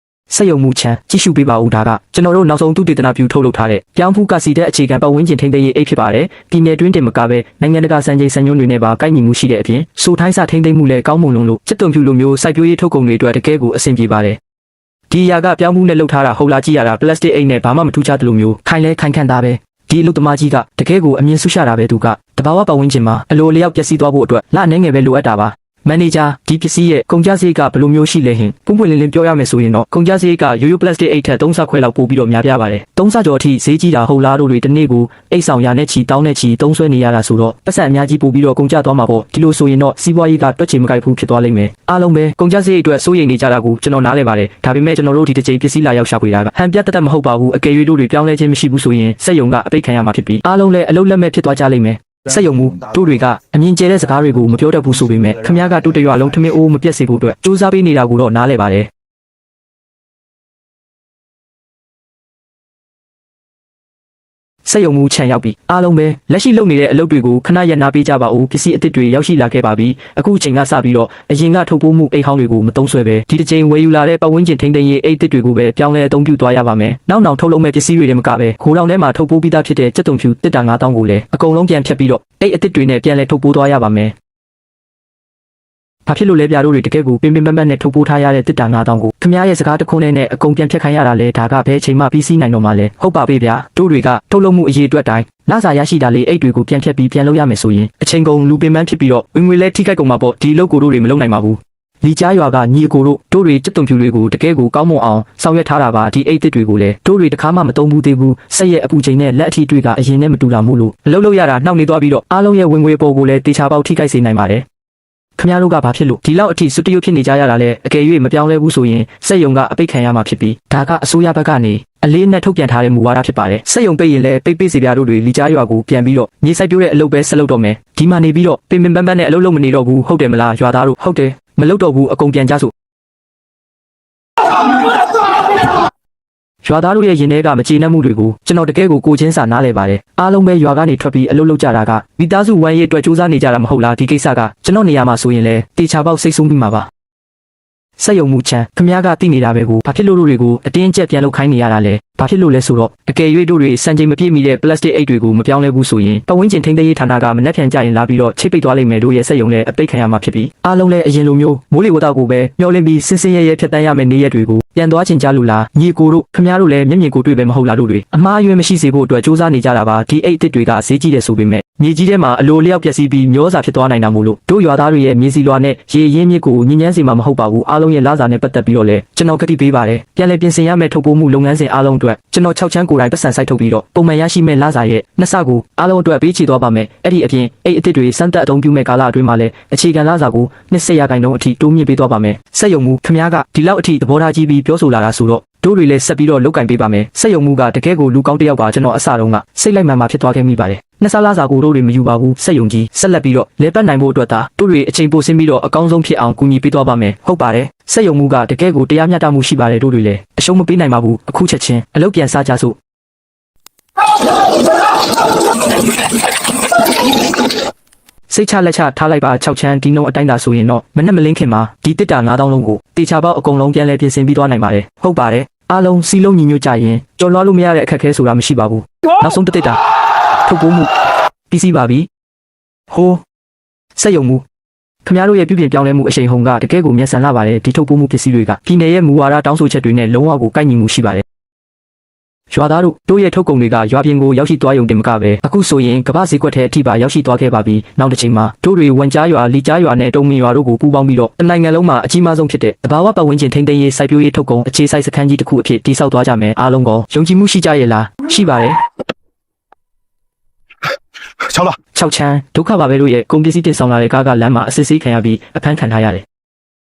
စက်ယုံမှုချမ်းကြည့်ရှုပေးပါဦးဒါကကျွန်တော်တို့နောက်ဆုံးသူတေသနာပြုထုတ်လုပ်ထားတဲ့ပြောင်းဖူးကစီတဲ့အခြေခံပတ်ဝန်းကျင်ထိန်းသိမ်းရေးအိတ်ဖြစ်ပါတယ်ပြည်နယ်တွင်းတင်မကပဲနိုင်ငံတကာစံချိန်စံညွှန်းတွေနဲ့ပါကိုက်ညီမှုရှိတဲ့အပြင်စိုးထိုင်းစာထိန်းသိမ်းမှုလည်းကောင်းမွန်လို့စက်သွန်ဖြူလိုမျိုးစိုက်ပျိုးရေးထုတ်ကုန်တွေအတွက်တကယ်ကိုအဆင်ပြေပါတယ်ဒီအရာကပြောင်းဖူးနဲ့လုပ်ထားတာဟုတ်လားကြည့်ရတာပလတ်စတစ်အိတ်နဲ့ဘာမှမထူးခြားသလိုမျိုးခိုင်လဲခိုင်ခန့်သားပဲဒီအလုပ်သမားကြီးကတကယ်ကိုအမြင်ဆူရှာတာပဲသူကတဘာဝပတ်ဝန်းကျင်မှာအလိုအလျောက်ပျက်စီးသွားဖို့အတွက်လအနေငယ်ပဲလိုအပ်တာပါမ မန်နေဂျာဒီပစ္စည်းရဲ့ကုန်ကျစရိတ်ကဘယ်လိုမျိုးရှိလဲဟင်ပွင့်ပွင့်လင်းလင်းပြောရမယ်ဆိုရင်တော့ကုန်ကျစရိတ်ကရိုးရိုးပလတ်စတစ်အိတ်ထက်3ဆခွဲလောက်ပိုပြီးတော့များပြားပါတယ်3ဆကျော်အထိဈေးကြီးတာဟုတ်လားတို့တွေတစ်နေ့ကိုအိတ်ဆောင်ရနဲ့ချီတောင်းနဲ့ချီသုံးဆွဲနေရတာဆိုတော့ပတ်စံအများကြီးပိုပြီးတော့ကုန်ကျသွားမှာပေါ့ဒီလိုဆိုရင်တော့စီးပွားရေးကတွက်ချင်မကိုက်ဘူးဖြစ်သွားလိမ့်မယ်အားလုံးပဲကုန်ကျစရိတ်အတွက်စိုးရိမ်နေကြတာကိုကျွန်တော်နားလည်ပါတယ်ဒါပေမဲ့ကျွန်တော်တို့ဒီတစ်ချိန်ပစ္စည်းလာရောက်ရှာဖွေတာကဟန်ပြတ်တက်မဟုတ်ပါဘူးအကယ်၍တို့တွေပြောင်းလဲခြင်းမရှိဘူးဆိုရင်စက်ယုံကအပိတ်ခံရမှာဖြစ်ပြီးအားလုံးလည်းအလုံးလက်မဲ့ဖြစ်သွားကြလိမ့်မယ်စက်ယုံမှုတို့တွေကအမြင်ကျဲတဲ့စကားတွေကိုမပြောတတ်ဘူးဆိုပေမဲ့ခမည်းကတို့တရွာလုံးထမင်းအိုးမပြတ်စေဖို့အတွက်စူးစမ်းပေးနေတာကိုတော့နားလည်ပါတယ်စက်ယုံမှုခြံရောက်ပြီအားလုံးပဲလက်ရှိလုပ်နေတဲ့အလုပ်တွေကိုခဏရပ်နားပေးကြပါဦးပစ္စည်းအသစ်တွေရောက်ရှိလာခဲ့ပါပြီအခုချိန်ကစပြီးတော့အရင်ကထုတ်ပိုးမှုအိတ်ဟောင်းတွေကိုမသုံးဆွဲပဲဒီတစ်ချိန်ဝယ်ယူလာတဲ့ပတ်ဝန်းကျင်ထိန်းသိမ်းရေးအိတ်သစ်တွေကိုပဲပြောင်းလဲအသုံးပြုသွားရပါမယ်နောက်ထုတ်လုပ်မဲ့ပစ္စည်းတွေတည်းမကပဲခိုးလောင်ထဲမှာထုတ်ပိုးပြီးသားဖြစ်တဲ့စက်တုံဖြူတစ်တာ9000ကိုလည်းအကုန်လုံးပြန်ဖြတ်ပြီးတော့အိတ်အသစ်တွေနဲ့ပြန်လဲထုတ်ပိုးသွားရပါမယ်ဘာဖြစ်လို့လဲပြတို့တွေတကယ်ကိုပင်ပင်ပန်းပန်းနဲ့ထုတ်ပိုးထားရတဲ့တစ်တာ9000ကိုခမည်းရဲ့စကားတခွန်းနဲ့အကုန်ပြန်ဖြတ်ခိုင်းရတာလဲဒါကဘယ်အချိန်မှပြီးစီးနိုင်တော့မှလဲဟုတ်ပါပေဗျာတို့တွေကထုတ်လုပ်မှုအရေးအတွက်တိုင်းလစာရရှိတာလေးအိတ်တွေကိုပြန်ဖြတ်ပြီးပြန်လုပ်ရမယ်ဆိုရင်အချိန်ကုန်လူပင်ပန်းဖြစ်ပြီးတော့ဝင်ငွေလဲထိခိုက်ကုန်မှာပေါ့ဒီလုပ်ကိုတို့တွေမလုပ်နိုင်ပါဘူးလီကြားရွာကညီအကိုတို့တွေစက်တုံဖြူတွေကိုတကယ်ကိုကောင်းမွန်အောင်ဆောင်ရွက်ထားတာပါဒီအိတ်သစ်တွေကိုလည်းတို့တွေတခါမှမသုံးဘူးသေးဘူးဆက်ရဲ့အပူချိန်နဲ့လက်အထီတွေကအရင်နဲ့မတူတာမို့လို့အလုပ်လုပ်ရတာနှောက်နေသွားပြီးတော့အားလုံးရဲ့ဝင်ငွေပေါ်ကိုလည်းတေချာပေါက်ထိခိုက်စေနိုင်ပါတယ်ခမရတို့ကဘာဖြစ်လို့ဒီလောက်အထိစွတ်တရုပ်ဖြစ်နေကြရတာလဲအကယ်၍မပြောင်းလဲဘူးဆိုရင်စက်ယုံကအပိတ်ခံရမှာဖြစ်ပြီးဒါကအစိုးရဘက်ကနေအလေးနဲ့ထုတ်ပြန်ထားတဲ့မူဝါဒဖြစ်ပါတယ်စက်ယုံပိတ်ရင်လည်းပိတ်စီပြတို့တွေလီကြားရွာကိုပြန်ပြီးတော့မြေစိုက်ပြိုးတဲ့အလုပ်ပဲဆက်လုပ်တော့မယ်ဒီမှာနေပြီးတော့ပင်ပန်းနဲ့အလုပ်လုပ်မနေတော့ဘူးဟုတ်တယ်မလားရွာသားတို့ဟုတ်တယ်မလုပ်တော့ဘူးအကုန်ပြန်ကြစို့ရွာသားတို့ရဲ့ရင်ထဲကမကျေနပ်မှုတွေကိုကျွန်တော်တကယ်ကိုချင်းစာနားလဲပါတယ်အားလုံးပဲရွာကနေထွက်ပြီးအလုပ်လုပ်ကြတာကမိသားစုဝမ်းရေးအတွက်စူးစမ်းနေကြတာမဟုတ်လားဒီကိစ္စကကျွန်တော်နေရာမှာဆိုရင်လည်းတေချာပေါက်စိတ်ဆိုးမိမှာပါစက်ယုံမှုချမ်းခမည်းကသိနေတာပဲကိုဘာဖြစ်လို့တို့တွေကိုအတင်းကျပ်ပြန်လုပ်ခိုင်းနေရတာလဲဘာဖြစ်လို့လဲဆိုတော့အကယ်၍တို့တွေစံချိန်မပြည့်မီတဲ့ပလတ်စတစ်အိတ်တွေကိုမပြောင်းလဲဘူးဆိုရင်ပတ်ဝန်းကျင်ထိန်းသိမ်းရေးဌာနကမနှက်ဖြန်ကြရင်လာပြီးတော့ချိတ်ပိတ်သွားလိမ့်မယ်တို့ရဲ့စက်ယုံလည်းအပိတ်ခံရမှာဖြစ်ပြီးအားလုံးလည်းအရင်လိုမျိုးမိုးလေဝသကိုပဲမျှော်လင့်ပြီးစင်စင်ရဲရဲဖြတ်တန်းရမယ့်နေ့ရက်တွေကိုပြန်သွားချင်ကြလို့လားညီကိုတို့ခမည်းတို့လည်းမျက်မြင်ကိုတွေ့ပဲမဟုတ်လားတို့တွေအမှားအယွင်းမရှိစေဖို့အတွက်စူးစမ်းနေကြတာပါဒီအိတ်အစ်တွေကဈေးကြီးတယ်ဆိုပေမဲ့မြေကြီးထဲမှာအလိုလျောက်ပျက်စီးပြီးမျောစာဖြစ်သွားနိုင်တာမို့လို့တို့ရွာသားတွေရဲ့မြေစီလွာနဲ့ရေရင်းမြစ်ကိုညဉ့်ညမ်းစေမှာမဟုတ်ပါဘူးအားလုံးရဲ့လစာနဲ့ပတ်သက်ပြီးတော့လည်းကျွန်တော်ကတိပေးပါတယ်ပြန်လည်ပြင်ဆင်ရမယ့်ထုတ်ပိုးမှုလုပ်ငန်းစဉ်အားလုံးအတွက်ကျွန်တော်6ချမ်းကိုယ်တိုင်ပတ်စံစိုက်ထုတ်ပြီးတော့ပုံမှန်ရရှိမယ့်လစာရဲ့2ဆကိုအားလုံးအတွက်ပေးချေသွားပါမယ်အဲ့ဒီအပြင်အိတ်အစ်တွေစမ်းသပ်အသုံးပြုမဲ့ကာလအတွင်းမှာလည်းအခြေခံလစာကို20%အထိတိုးမြင့်ပေးသွားပါမယ်စက်ယုံမှုခမည်းကဒီလောက်အထိသဘောထားကြီးပြီးပြောဆိုလာတာဆိုတော့တို့တွေလည်းဆက်ပြီးတော့လုတ်ကင်ပေးပါမယ်စက်ယုံမှုကတကယ်ကိုလူကောင်းတစ်ယောက်ပါကျွန်တော်အစတုန်းကစိတ်လိုက်မှန်မှဖြစ်သွားခဲ့မိပါတယ်နှစ်ဆလာစာကိုတို့တွေမယူပါဘူးစက်ယုံကြီးဆက်လက်ပြီးတော့လဲပတ်နိုင်ဖို့အတွက်သာတို့တွေအချိန်ပိုဆင်းပြီးတော့အကောင်းဆုံးဖြစ်အောင်ကူညီပေးသွားပါမယ်ဟုတ်ပါတယ်စက်ယုံမှုကတကယ်ကိုတရားမျှတမှုရှိပါတယ်တို့တွေလည်းအရှုံးမပေးနိုင်ပါဘူးအခုချက်ချင်းအလုပ်ပြန်စားကြစို့စိတ်ချလက်ချထားလိုက်ပါ6ချမ်းဒီနှုံအတိုင်းသာဆိုရင်တော့မနဲ့မလင်းခင်မှာဒီတစ်တာ9000လုံးကိုတေချာပေါက်အကုန်လုံးပြန်လဲပြင်ဆင်ပြီးသွားနိုင်ပါတယ်ဟုတ်ပါတယ်အားလုံးစီလုံးညီညွတ်ကြရင်ကြော်လွှားလို့မရတဲ့အခက်အခဲဆိုတာမရှိပါဘူးနောက်ဆုံးတစ်တာထုတ်ပိုးမှုပြီးစီးပါပြီဟိုးစက်ယုံမှုခင်ဗျားတို့ရဲ့ပြုပြင်ပြောင်းလဲမှုအရှိန်ဟုန်ကတကယ်ကိုမျက်စံလာပါတယ်ဒီထုတ်ပိုးမှုပစ္စည်းတွေကပြည်내ရဲ့မူဝါဒတောင်းဆိုချက်တွေနဲ့လုံးဝကိုကိုက်ညီမှုရှိပါတယ်ရွာသားတို့ရဲ့ထုတ်ကုန်တွေကရွာပြင်ကိုရောက်ရှိသွားရုံတင်မကပဲအခုဆိုရင်ကမ္ဘာဈေးကွက်ထဲအထိပါရောက်ရှိသွားခဲ့ပါပြီနောက်တစ်ချိန်မှာတို့တွေဝန်ကြားရွာလီကြားရွာနဲ့တုံမင်ရွာတို့ကိုပူးပေါင်းပြီးတော့တနိုင်ငံလုံးမှာအကြီးမားဆုံးဖြစ်တဲ့တဘာဝပတ်ဝန်းကျင်ထိန်းသိမ်းရေးစိုက်ပျိုးရေးထုတ်ကုန်အခြေစိုက်စခန်းကြီးတစ်ခုအဖြစ်တည်ဆောက်သွားကြမယ်အားလုံးကယုံကြည်မှုရှိကြရဲ့လားရှိပါတယ်6ချမ်းဒုက္ခပါပဲတို့ရဲ့ကုန်ပစ္စည်းတင်ဆောင်လာတဲ့ကားကလမ်းမှာအစစ်ဆေးခံရပြီးအဖမ်းခံထားရတယ်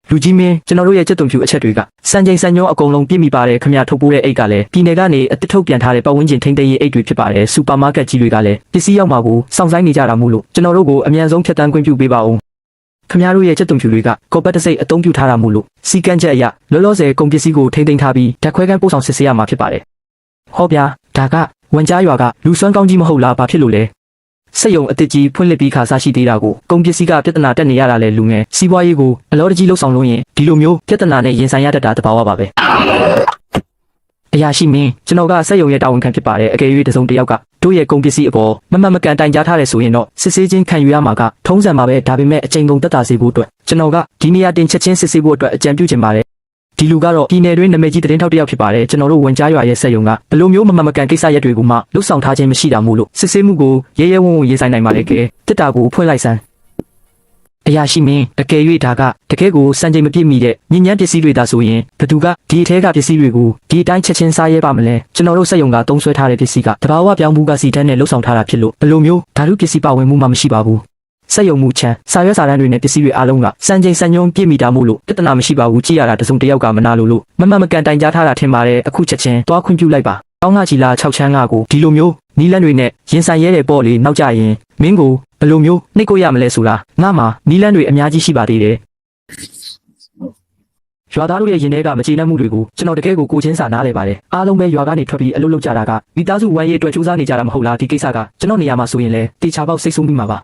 လူကြီးမင်းကျွန်တော်တို့ရဲ့စက်တုံဖြူအချက်တွေကစံချိန်စံညောအကုန်လုံးပြည့်မိပါတယ်ခမရထုတ်ပိုးတဲ့အိတ်ကလည်းပြည်내ကနေအတစ်ထုတ်ပြန်ထားတဲ့ပတ်ဝန်းကျင်ထိန်းသိမ်းရေးအိတ်တွေဖြစ်ပါတယ်စူပါမားကတ်ကြီးတွေကလည်းပစ္စည်းရောက်မှာကိုစောင့်ဆိုင်းနေကြတာမို့လို့ကျွန်တော်တို့ကိုအမြန်ဆုံးဖြတ်တန်းခွင့်ပြုပေးပါဦးခမရတို့ရဲ့စက်တုံဖြူတွေကကော်ပတ်တစိတ်အသုံးပြုထားတာမို့လို့စီကန်းချက်အရလောလောဆယ်ကုန်ပစ္စည်းကိုထိန်းသိမ်းထားပြီးဓာတ်ခွဲခန်းပို့ဆောင်စစ်ဆေးရမှာဖြစ်ပါတယ်ဟောဗျာဒါကဝန်ကြားရွာကလူစွမ်းကောင်းကြီးမဟုတ်လားဘာဖြစ်လို့လဲစက်ယုံအတစ်ကြီးဖွင့်လှစ်ပြီးခါစားရှိသေးတာကိုကုန်ပစ္စည်းကပြဿနာတက်နေရတာလဲလူငယ်စီးပွားရေးကိုအလောတကြီးလှုပ်ဆောင်လို့ရင်ဒီလိုမျိုးပြဿနာနဲ့ရင်ဆိုင်ရတတ်တာတဘာဝပါပဲအရာရှိမင်းကျွန်တော်ကစက်ယုံရဲ့တာဝန်ခံဖြစ်ပါတယ်အကယ်၍တစုံတစ်ယောက်ကတို့ရဲ့ကုန်ပစ္စည်းအပေါ်မမှန်မကန်တိုင်ကြားထားတယ်ဆိုရင်တော့စစ်ဆေးခြင်းခံယူရမှာကထုံးစံပါပဲဒါပေမဲ့အချိန်ကုန်တက်တာစေဖို့အတွက်ကျွန်တော်ကဒီနေရာတင်ချက်ချင်းစစ်ဆေးဖို့အတွက်အကြံပြုချင်ပါတယ်ဒီလူကတော့ပြည်내တွင်းနာမည်ကြီးသတင်းထောက်တစ်ယောက်ဖြစ်ပါတယ်ကျွန်တော်တို့ဝန်ကြားရွာရဲ့စက်ယုံကဘလို့မျိုးမမှန်မကန်ကိစ္စရက်တွေကိုမှလှုပ်ဆောင်ထားခြင်းမရှိတာမို့လို့စစ်ဆေးမှုကိုရဲရဲဝံ့ဝံ့ရေးဆိုင်နိုင်ပါလေကဲတစ်တာကိုဖွင့်လိုက်စမ်း အရာရှိမင်းတကယ်၍ဒါကတကယ်ကိုစံချိန်မပြည့်မီတဲ့ညဉ့်ညမ်းပစ္စည်းတွေသာဆိုရင်ဘသူကဒီအထဲကပစ္စည်းတွေကိုဒီအတိုင်းချက်ချင်းစားရဲပါမလဲကျွန်တော်တို့စက်ယုံကတုံးဆွဲထားတဲ့ပစ္စည်းကတဘာဝပြောင်းမှုကစီတန်းနဲ့လှုပ်ဆောင်ထားတာဖြစ်လို့ဘယ်လိုမျိုးဓာတုပစ္စည်းပါဝင်မှုမှမရှိပါဘူးစက်ယုံမှုချမ်းစာရွက်စာတမ်းတွေနဲ့ပစ္စည်းတွေအားလုံးကစံချိန်စံညွှန်းပြည့်မီတာမို့လို့ပြဿနာမရှိပါဘူးကြည့်ရတာတစုံတစ်ယောက်ကမနာလို့မမှန်မကန်တိုင်ကြားထားတာထင်ပါတယ်အခုချက်ချင်းသွားခွင့်ပြုလိုက်ပါကောင်းကကြီးလား6ချမ်းကကိုဒီလိုမျိုးနီးလန်းတွေနဲ့ရင်ဆိုင်ရဲတဲ့ပေါ့လေနောက်ကြရင်မင်းကိုဘယ်လိုမျိုးနှိတ်ကိုရမလဲဆိုတာငါမှနီးလန်းတွေအများကြီးရှိပါသေးတယ်ရွာသားတို့ရဲ့ရင်ထဲကမကျေနပ်မှုတွေကိုကျွန်တော်တကယ်ကိုချင်းစာနားလဲပါတယ်အားလုံးပဲရွာကနေထွက်ပြီးအလုပ်လုပ်ကြတာကမိသားစုဝမ်းရေးအတွက်စူးစမ်းနေကြတာမဟုတ်လားဒီကိစ္စကကျွန်တော်နေရာမှာဆိုရင်လည်းတေချာပေါက်စိတ်ဆိုးမိမှာပါ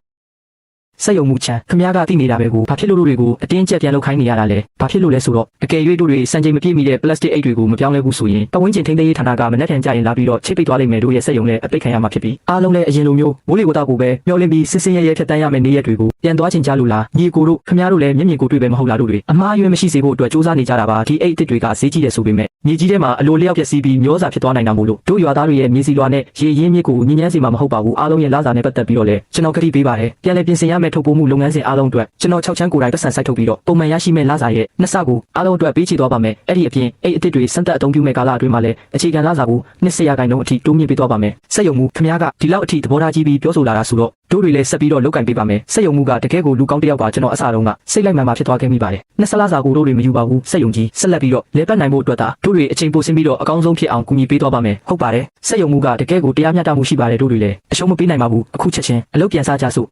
စက်ယုံမှုချမ်းခမည်းကသိနေတာပဲကိုဘာဖြစ်လို့တွေကိုအတင်းကျပ်ပြန်လုပ်ခိုင်းနေရတာလဲဘာဖြစ်လို့လဲဆိုတော့တကယ်၍တို့တွေစံချိန်မပြည့်မီတဲ့ပလတ်စတစ်အိတ်တွေကိုမပြောင်းလဲဘူးဆိုရင်ပတ်ဝန်းကျင်ထိန်းသိမ်းရေးဌာနကမနှက်ထန်ကြရင်လာပြီးတော့ချိတ်ပိတ်သွားလိမ့်မယ်တို့ရဲ့စက်ယုံလည်းအပိတ်ခံရမှာဖြစ်ပြီးအားလုံးလည်းအရင်လိုမျိုးမိုးလေဝသကိုပဲမျှော်လင့်ပြီးစစ်စင်ရဲရဲဖြတ်တန်းရမယ့်နေ့ရက်တွေကိုပြန်သွားချင်ကြလို့လားညီကိုတို့ခမည်းတို့လည်းမျက်မြင်ကိုတွေ့ပဲမဟုတ်လားတို့တွေအမှားအယွင်းမရှိစေဖို့အတွက်စူးစမ်းနေကြတာပါဒီအိတ်တစ်တွေကဈေးကြီးတယ်ဆိုပေမဲ့ညီကြီးထဲမှာအလိုလျောက်ပြက်စီးပြီးမျောစာဖြစ်သွားနိုင်တာမို့လို့တို့ရွာသားတွေရဲ့မြေစီလွာနဲ့ရေရင်းမြစ်ကိုညဉ့်ညမ်းစီမှာမဟုတ်ပါဘူးအားလုံးရဲ့လစာနဲ့ပတ်သက်ပြီးတော့လည်းကျွန်တော်ကတိပေးပါတယ်ပြန်လည်ပြင်ဆင်ရမယ့်ထုတ်ပိုးမှုလုပ်ငန်းစဉ်အားလုံးအတွက်ကျွန်တော်6ချမ်းကိုယ်တိုင်ပတ်စံစိုက်ထုတ်ပြီးတော့ပုံမှန်ရရှိမဲ့လစာရဲ့နှစ်ဆကိုအားလုံးအတွက်ပေးချေသွားပါမယ်အဲ့ဒီအပြင်အိတ်အစ်တွေစံတက်အသုံးပြုမဲ့ကာလအတွင်းမှာလည်းအခြေခံလစာကို20%ခိုင်နှုန်းအထိတိုးမြင့်ပေးသွားပါမယ်စက်ယုံမှုခမည်းကဒီလောက်အထိသဘောထားကြီးပြီးပြောဆိုလာတာဆိုတော့တို့တွေလည်းဆက်ပြီးတော့လုပ်ကင်ပေးပါမယ်စက်ယုံမှုကတကယ်ကိုလူကောင်းတစ်ယောက်ပါကျွန်တော်အစားတုန်းကစိတ်လိုက်မှန်မှဖြစ်သွားခဲ့မိပါတယ်နှစ်ဆလစာကိုတို့တွေမယူပါဘူးစက်ယုံကြီးဆက်လက်ပြီးတော့လဲပတ်နိုင်ဖို့အတွက်သာတို့တွေအချိန်ပိုဆင်းပြီးတော့အကောင်းဆုံးဖြစ်အောင်ကူညီပေးသွားပါမယ်ဟုတ်ပါတယ်စက်ယုံမှုကတကယ်ကိုတရားမျှတမှုရှိပါတယ်တို့တွေလည်းအရှုံးမပေးနိုင်ပါဘူးအခုချက်ချင်းအလုပ်ပြန်စားကြစို့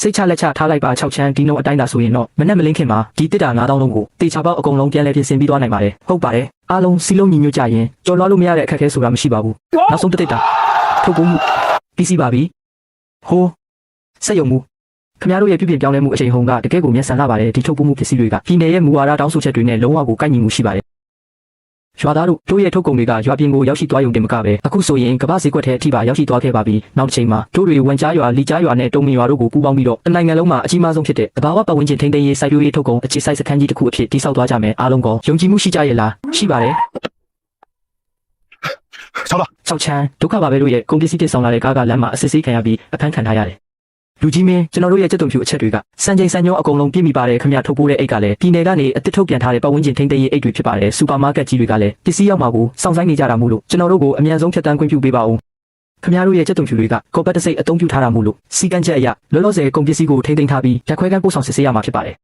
စိတ်ချလက်ချထားလိုက်ပါ6ချမ်းဒီနှုန်းအတိုင်းသာဆိုရင်တော့မနဲ့မလင်းခင်မှာဒီတစ်တာ9000လုံးကိုတေချာပေါက်အကုန်လုံးပြန်လဲပြင်ဆင်ပြီးသွားနိုင်ပါတယ်ဟုတ်ပါတယ်အားလုံးစီလုံးညီညွတ်ကြရင်ကြော်လွှားလို့မရတဲ့အခက်အခဲဆိုတာမရှိပါဘူးနောက်ဆုံးတစ်တာထုတ်ပိုးမှုပြီးစီးပါပြီဟိုးစက်ယုံမှုခင်ဗျားတို့ရဲ့ပြုပြင်ပြောင်းလဲမှုအချိန်ဟုန်ကတကယ်ကိုမျက်စံလာပါတယ်ဒီထုတ်ပိုးမှုပစ္စည်းတွေကပြည်နယ်ရဲ့မူဝါဒတောင်းဆိုချက်တွေနဲ့လုံးဝကိုကိုက်ညီမှုရှိပါတယ်ရွာသားတို့ရဲ့ထုတ်ကုန်တွေကရွာပြင်ကိုရောက်ရှိသွားရုံတင်မကပဲအခုဆိုရင်ကမ္ဘာဈေးကွက်ထဲအထိပါရောက်ရှိသွားခဲ့ပါပြီနောက်တစ်ချိန်မှာတို့တွေဝန်ကြားရွာလီကြားရွာနဲ့တုံမင်ရွာတို့ကိုပူးပေါင်းပြီးတော့နိုင်ငံလုံးမှာအကြီးမားဆုံးဖြစ်တဲ့တဘာဝပတ်ဝန်းကျင်ထိန်းသိမ်းရေးစိုက်ပျိုးရေးထုတ်ကုန်အခြေစိုက်စခန်းကြီးတစ်ခုအဖြစ်တည်ဆောက်သွားကြမယ်အားလုံးကယုံကြည်မှုရှိကြရဲ့လားရှိပါတယ်6ချမ်းဒုက္ခပါပဲတို့ရဲ့ကုန်ပစ္စည်းတင်ဆောင်လာတဲ့ကားကလမ်းမှာအစစ်ဆေးခံရပြီးအဖမ်းခံထားရတယ်လူကြီးမင်းကျွန်တော်တို့ရဲ့စက်တုံဖြူအချက်တွေကစံချိန်စံညွှန်းအကုန်လုံးပြည့်မီပါတယ်ခင်ဗျာထုတ်ပိုးတဲ့အိတ်ကလည်းပြည်နယ်ကနေအသစ်ထုတ်ပြန်ထားတဲ့ပတ်ဝန်းကျင်ထိန်းသိမ်းရေးအိတ်တွေဖြစ်ပါတယ်စူပါမားကတ်ကြီးတွေကလည်းပစ္စည်းရောက်မှာကိုစောင့်ဆိုင်နေကြတာမို့လို့ကျွန်တော်တို့ကိုအမြန်ဆုံးဖြတ်တန်းခွင့်ပြုပေးပါဦးခင်ဗျားတို့ရဲ့စက်တုံဖြူတွေကကော်ပတ်တစိတ်အသုံးပြုထားတာမို့လို့စီကန်းချက်အရလောလောဆယ်ကုန်ပစ္စည်းကိုထိန်းသိမ်းထားပြီးဓာတ်ခွဲခန်းပို့ဆောင်စစ်ဆေးရမှာဖြစ်ပါတယ်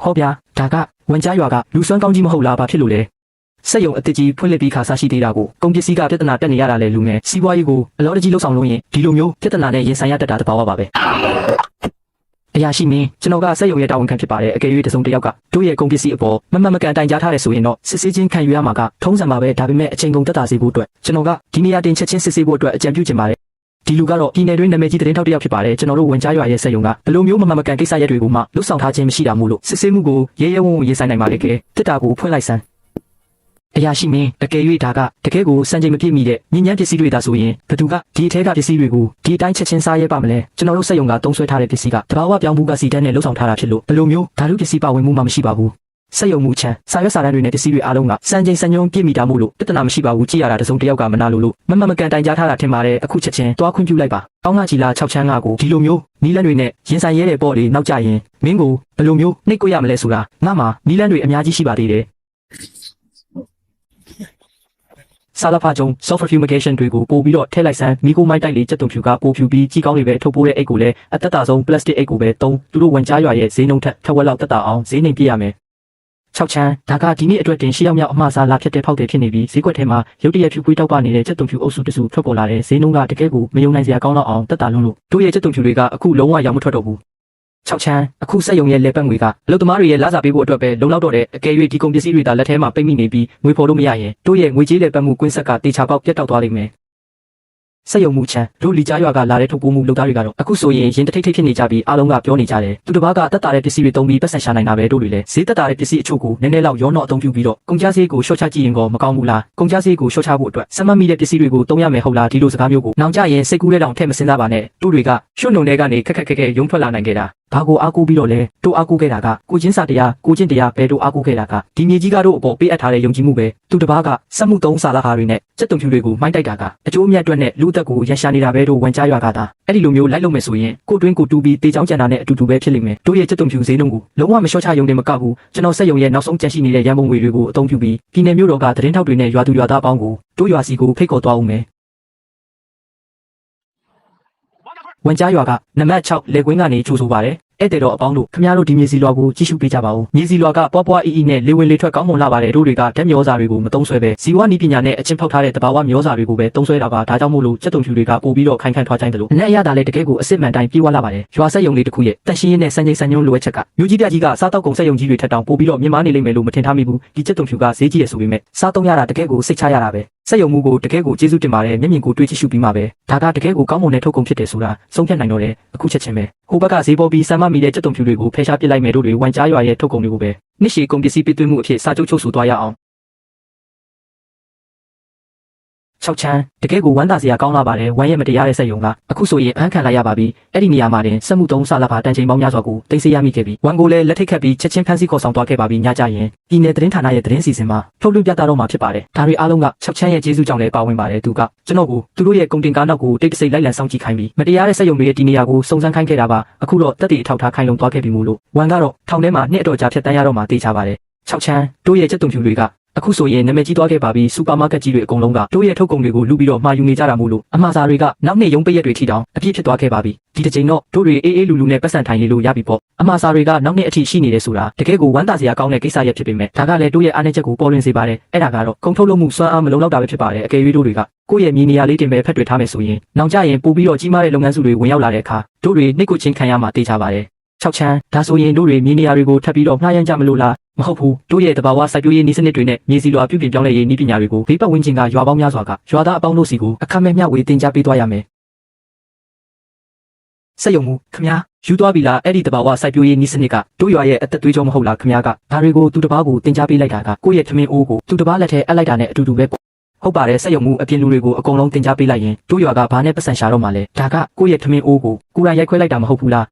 ဟောဗျာဒါကဝန်ကြားရွာကလူစွမ်းကောင်းကြီးမဟုတ်လားဘာဖြစ်လို့လဲစက်ယုံအစ်စ်ကြီးဖွင့်လှစ်ပြီးခါစားရှိသေးတာကိုကုန်ပစ္စည်းကပြဿနာတက်နေရတာလေလူငယ်စီးပွားရေးကိုအလောတကြီးလှုပ်ဆောင်လို့ရင်ဒီလိုမျိုးပြဿနာနဲ့ရင်ဆိုင်ရတတ်တာတဘာဝပါပဲအရာရှိမင်းကျွန်တော်ကစက်ယုံရဲ့တာဝန်ခံဖြစ်ပါတယ်အကယ်၍တစုံတစ်ယောက်ကတို့ရဲ့ကုန်ပစ္စည်းအပေါ်မမှန်မကန်တိုင်ကြားထားတယ်ဆိုရင်တော့စစ်ဆေးခြင်းခံယူရမှာကထုံးစံပါပဲဒါပေမဲ့အချိန်ကုန်တက်တာစေဖို့အတွက်ကျွန်တော်ကဒီနေရာတင်ချက်ချင်းစစ်ဆေးဖို့အတွက်အကြံပြုချင်ပါတယ်ဒီလူကတော့ပြည်နယ်တွင်းနာမည်ကြီးသတင်းထောက်တစ်ယောက်ဖြစ်ပါတယ်ကျွန်တော်တို့ဝန်ကြားရွာရဲ့စက်ယုံကဘယ်လိုမျိုးမမှန်မကန်ကိစ္စရပ်တွေကိုမှလှုပ်ဆောင်ထားခြင်းမရှိတာမို့လို့စစ်ဆေးမှုကိုရဲရဲဝံ့ဝံ့ရေးဆိုင်နိုင်ပါလေကဲတစ်တာကိုဖွင့်လိုက်စမ်းအရာရှိမင်းတကယ်၍ဒါကတကယ်ကိုစံချိန်မပြည့်မီတဲ့ညဉ့်ညမ်းပစ္စည်းတွေသာဆိုရင်ဘသူကဒီအထဲကပစ္စည်းတွေကိုဒီအတိုင်းချက်ချင်းစားရဲပါမလဲကျွန်တော်တို့စက်ယုံကတုံးဆွဲထားတဲ့ပစ္စည်းကတဘာဝပြောင်းမှုကစီတန်းနဲ့လှုပ်ဆောင်ထားတာဖြစ်လို့ဘယ်လိုမျိုးဓာတုပစ္စည်းပါဝင်မှုမှမရှိပါဘူးစက်ယုံမှုချမ်းစာရွက်စာတမ်းတွေနဲ့ပစ္စည်းတွေအားလုံးကစံချိန်စံညွှန်းပြည့်မီတာမို့လို့ပြဿနာမရှိပါဘူးကြည့်ရတာတစုံတစ်ယောက်ကမနာလို့မမှန်မကန်တိုင်ကြားထားတာထင်ပါတယ်အခုချက်ချင်းသွားခွင့်ပြုလိုက်ပါကောင်းကကြီးလား6ချမ်းကကိုဒီလိုမျိုးနီးလန်းတွေနဲ့ရင်ဆိုင်ရဲတဲ့ပေါ့လေနောက်ကြရင်မင်းကိုဘယ်လိုမျိုးနှိတ်ကိုရမလဲဆိုတာငါမှနီးလန်းတွေအများကြီးရှိပါသေးတယ်စာလဖာကျုံ software fumigation တွေကိုပို့ပြီးတော့ထည့်လိုက်စမ်းမီကိုမိုက်တိုက်လေးစက်တုံဖြူကပို့ဖြူပြီးကြီးကောင်းတွေပဲထုတ်ပိုးတဲ့အိတ်ကိုလည်းအသက်တာဆုံး plastic အိတ်ကိုပဲသုံးသူတို့ဝန်ကြားရွာရဲ့ဈေးနှုန်းထက်ထက်ဝက်လောက်တက်တာအောင်ဈေးနှိမ်ပြရမယ်6ချမ်းဒါကဒီနေ့အတွက်တင်ရှေ့ရောက်မြောက်အမှားစားလာဖြစ်တဲ့ဖောက်တယ်ဖြစ်နေပြီးဈေးကွက်ထဲမှာရုတ်တရက်ဖြူပွေးတောက်ပနေတဲ့စက်တုံဖြူအုပ်စုတစုထွက်ပေါ်လာတဲ့ဈေးနှုန်းကတကယ်ကိုမယုံနိုင်စရာကောင်းတော့အောင်တက်တာလွန်းလို့တို့ရဲ့စက်တုံဖြူတွေကအခုလုံးဝရောက်မထွက်တော့ဘူး6ချမ်းအခုစက်ယုံရဲ့လက်ပတ်ငွေကအလုပ်သမားတွေရဲ့လစာပေးဖို့အတွက်ပဲလုံလောက်တော့တဲ့အကယ်၍ဒီကုန်ပစ္စည်းတွေသာလက်ထဲမှာပိတ်မိနေပြီးငွေဖော်လို့မရရင်တို့ရဲ့ငွေကြေးလက်ပတ်မှုကွင်းဆက်ကတေချာပေါက်ပြတ်တောက်သွားလိမ့်မယ်စက်ယုံမှုချမ်းတို့လီကြားရွာကလာတဲ့ထုတ်ပိုးမှုလုပ်သားတွေကတော့အခုဆိုရင်ရင်တထိတ်ထိတ်ဖြစ်နေကြပြီးအားလုံးကပြောနေကြတယ်သူတစ်ပါးကတက်တာတဲ့ပစ္စည်းတွေသုံးပြီးပတ်စံရှာနိုင်တာပဲတို့တွေလည်းဈေးတက်တာတဲ့ပစ္စည်းအချို့ကိုနည်းနည်းလောက်ရောတော့အသုံးပြုပြီးတော့ကုန်ကျစရိတ်ကိုရှော့ချကြည့်ရင်ကောမကောင်းဘူးလားကုန်ကျစရိတ်ကိုရှော့ချဖို့အတွက်စမ်းမမိတဲ့ပစ္စည်းတွေကိုသုံးရမယ်ဟုတ်လားဒီလိုစကားမျိုးကိုနောင်ကြရင်စိတ်ကူးတဲ့တောင်ထည့်မစင်စားပါနဲ့တို့တွေကရွှွန့်နှုံတွေကနေခက်ခက်ခဲခဲရုံထွက်လာနိုင်ခဲ့တာ ဘာကိုအားကိုးပြီးတော့လဲတို့အားကိုးခဲ့တာကကိုချင်းစာတရားကိုချင်းတရားဘယ်တို့အားကိုးခဲ့တာကဒီမြေကြီးကတော့အပေါ်ပေးအပ်ထားတဲ့ယုံကြည်မှုပဲသူတစ်ပါးကစက်မှုသုံးစာလဟာတွေနဲ့စက်တုံဖြူတွေကိုမိုင်းတိုက်တာကအကျိုးအမြတ်အတွက်နဲ့လူသက်ကိုရန်ရှာနေတာပဲတို့ဝန်ကြားရွာကသာအဲ့ဒီလိုမျိုးလိုက်လို့မယ်ဆိုရင်ကိုတွင်းကိုတူပြီးတေချောင်းကြံတာနဲ့အတူတူပဲဖြစ်လိမ့်မယ်တို့ရဲ့စက်တုံဖြူဈေးနှုန်းကိုလုံးဝမလျှော့ချရုံနဲ့မကဘူးကျွန်တော်စက်ရုံရဲ့နောက်ဆုံးကြန့်ရှိနေတဲ့ရန်ပုံငွေတွေကိုအသုံးပြုပြီးပြည်နယ်မြို့တော်ကသတင်းထောက်တွေနဲ့ရွာသူရွာသားပေါင်းကိုတို့ရွာစီကိုဖိတ်ခေါ်သွားအောင်မယ်ဝန်ကြားရွာကနံပါတ်6လေကွင်းကနေကြိုဆိုပါတယ်ဧည့်သည်တော်အပေါင်းတို့ခင်ဗျားတို့ဒီမြေစီလွာကိုကြည့်ရှုပေးကြပါဦးမြေစီလွာကပွားပွားအီအီနဲ့လေဝင်လေထွက်ကောင်းမွန်လာပါတယ်တို့တွေကဓာတ်မျောစာတွေကိုမသုံးဆွဲပဲဇီဝနီးပညာနဲ့အချင်းဖောက်ထားတဲ့တဘာဝမျောစာတွေကိုပဲသုံးဆွဲတာပါဒါကြောင့်မို့လို့စက်တုံဖြူတွေကပို့ပြီးတော့ခိုင်ခန့်ထွားချိုင်းတယ်လို့အနက်အရသာလည်းတကယ်ကိုအစ်စ်မှန်တိုင်းပြေးဝလာပါတယ်ရွာဆက်ယုံလေးတစ်ခုရဲ့တန်ရှင်းရင်းနဲ့စံချိန်စံညွှန်းလိုအပ်ချက်ကမြို့ကြီးပြကြီးကစားတောက်ကုန်ဆက်ယုံကြီးတွေထက်တောင်ပို့ပြီးတော့မြင်မာနေလိမ့်မယ်လို့မထင်ထားမိဘူးဒီစက်တုံဖြူကဈေးကြီးရဆိုပေမဲ့စားသုံးရတာတကယ်ကိုစိတ်ချရတာပဲစက်ယုံမှုကိုတကယ်ကိုကျေးဇူးတင်ပါတယ်မျက်မြင်ကိုတွေ့ကြည့်ရှုပြီးမှပဲဒါကတကယ်ကိုကောင်းမွန်တဲ့ထုတ်ကုန်ဖြစ်တယ်ဆိုတာဆုံးဖြတ်နိုင်တော့တယ်အခုချက်ချင်းပဲဟိုဘက်ကဈေးပေါ်ပြီးစမ်းမမိတဲ့စက်တုံဖြူတွေကိုဖယ်ရှားပစ်လိုက်မယ်တို့တွေဝန်ကြားရွာရဲ့ထုတ်ကုန်တွေကိုပဲနှစ်ရှည်ကုန်ပစ္စည်းပေးသွင်းမှုအဖြစ်စာချုပ်ချုပ်ဆိုသွားရအောင်6ချမ်းတကယ်ကိုဝမ်းသာစရာကောင်းလာပါတယ်ဝမ်းရဲ့မတရားတဲ့စက်ယုံကအခုဆိုရင်အဟန့်ခံလိုက်ရပါပြီအဲ့ဒီနေရာမှာတင်စက်မှုသုံးဆလပါတန်ချိန်ပေါင်းများစွာကိုတင်စေရမိခဲ့ပြီးဝမ်းကိုလည်းလက်ထိတ်ခတ်ပြီးချက်ချင်းဖမ်းဆီးခေါ်ဆောင်သွားခဲ့ပါပြီညကြရင်ပြည်နယ်သတင်းဌာနရဲ့သတင်းစီစဉ်မှာထုတ်လွှင့်ပြသတော့မှာဖြစ်ပါတယ်ဒါတွေအားလုံးက6ချမ်းရဲ့ကျေးဇူးကြောင့်လည်းပါဝင်ပါတယ်သူကကျွန်တော်ကိုသူတို့ရဲ့ကုန်တင်ကားနောက်ကိုတိတ်တဆိတ်လိုက်လံစောင့်ကြည့်ခိုင်းပြီးမတရားတဲ့စက်ယုံတွေရဲ့ဒီနေရာကိုစုံစမ်းခိုင်းခဲ့တာပါအခုတော့တက်တီအထောက်ထားခိုင်းလုံသွားခဲ့ပြီမို့လို့ဝမ်းကတော့ထောင်ထဲမှာနှစ်အတော်ကြာဖြတ်တန်းရတော့မှတေးချပါတယ်6ချမ်းတို့ရဲ့စက်တုံဖြူတွေကအခုဆိုရင်နာမည်ကြီးသွားခဲ့ပါပြီစူပါမားကတ်ကြီးတွေအကုန်လုံးကတို့ရဲ့ထုတ်ကုန်တွေကိုလူပြီးတော့မှာယူနေကြတာမို့လို့အမှားစာတွေကနောက်နေ့ရုံးပိတ်ရက်တွေထိတောင်အပြည့်ဖြစ်သွားခဲ့ပါပြီဒီတစ်ချိန်တော့တို့တွေအေးအေးလူလူနဲ့ပတ်စံထိုင်နေလို့ရပြီပေါ့အမှားစာတွေကနောက်နေ့အထိရှိနေတယ်ဆိုတာတကယ်ကိုဝမ်းသာစရာကောင်းတဲ့ကိစ္စရပ်ဖြစ်ပေမဲ့ဒါကလည်းတို့ရဲ့အားနည်းချက်ကိုပေါ်လွင်စေပါတယ်အဲ့ဒါကတော့ကုန်ထုတ်လုပ်မှုစွမ်းအားမလုံလောက်တာပဲဖြစ်ပါတယ်အကယ်၍တို့တွေကကိုယ့်ရဲ့မြေနေရာလေးတင်ပဲဖက်တွေထားမယ်ဆိုရင်နောက်ကျရင်ပို့ပြီးတော့ကြီးမားတဲ့လုပ်ငန်းစုတွေဝင်ရောက်လာတဲ့အခါတို့တွေနှိတ်ကိုချင်းခံရမှာတေးချပါတယ်6ချမ်းဒါဆိုရင်တို့တွေမြေနေရာတွေကိုထပ်ပြီးတော့နှားရမ်းကြမလို့လားမဟုတ်ဘူးတို့ရဲ့တဘာဝစိုက်ပျိုးရေးနည်းစနစ်တွေနဲ့မြေစီလွာပြုပြင်ပြောင်းလဲရေးနည်းပညာတွေကိုဘေးပတ်ဝန်းကျင်ကရွာပေါင်းများစွာကရွာသားအပေါင်းတို့စီကိုအခမဲ့မျှဝေတင်ကြားပေးသွားရမယ်စက်ယုံမှုခမားယူသွားပြီလားအဲ့ဒီတဘာဝစိုက်ပျိုးရေးနည်းစနစ်ကတို့ရွာရဲ့အသက်သွေးကြောမဟုတ်လားခမားကဒါတွေကိုသူတဘာကိုတင်ကြားပေးလိုက်တာကကိုယ့်ရဲ့ထမင်းအိုးကိုသူတဘာလက်ထဲအပ်လိုက်တာနဲ့အတူတူပဲပေါ့ဟုတ်ပါတယ်စက်ယုံမှုအပြင်လူတွေကိုအကုန်လုံးတင်ကြားပေးလိုက်ရင်တို့ရွာကဘာနဲ့ပတ်စံရှာတော့မှလဲဒါကကိုယ့်ရဲ့ထမင်းအိုးကိုကိုယ်တိုင်ရိုက်ခွဲလိုက်တာမဟုတ်ဘူးလ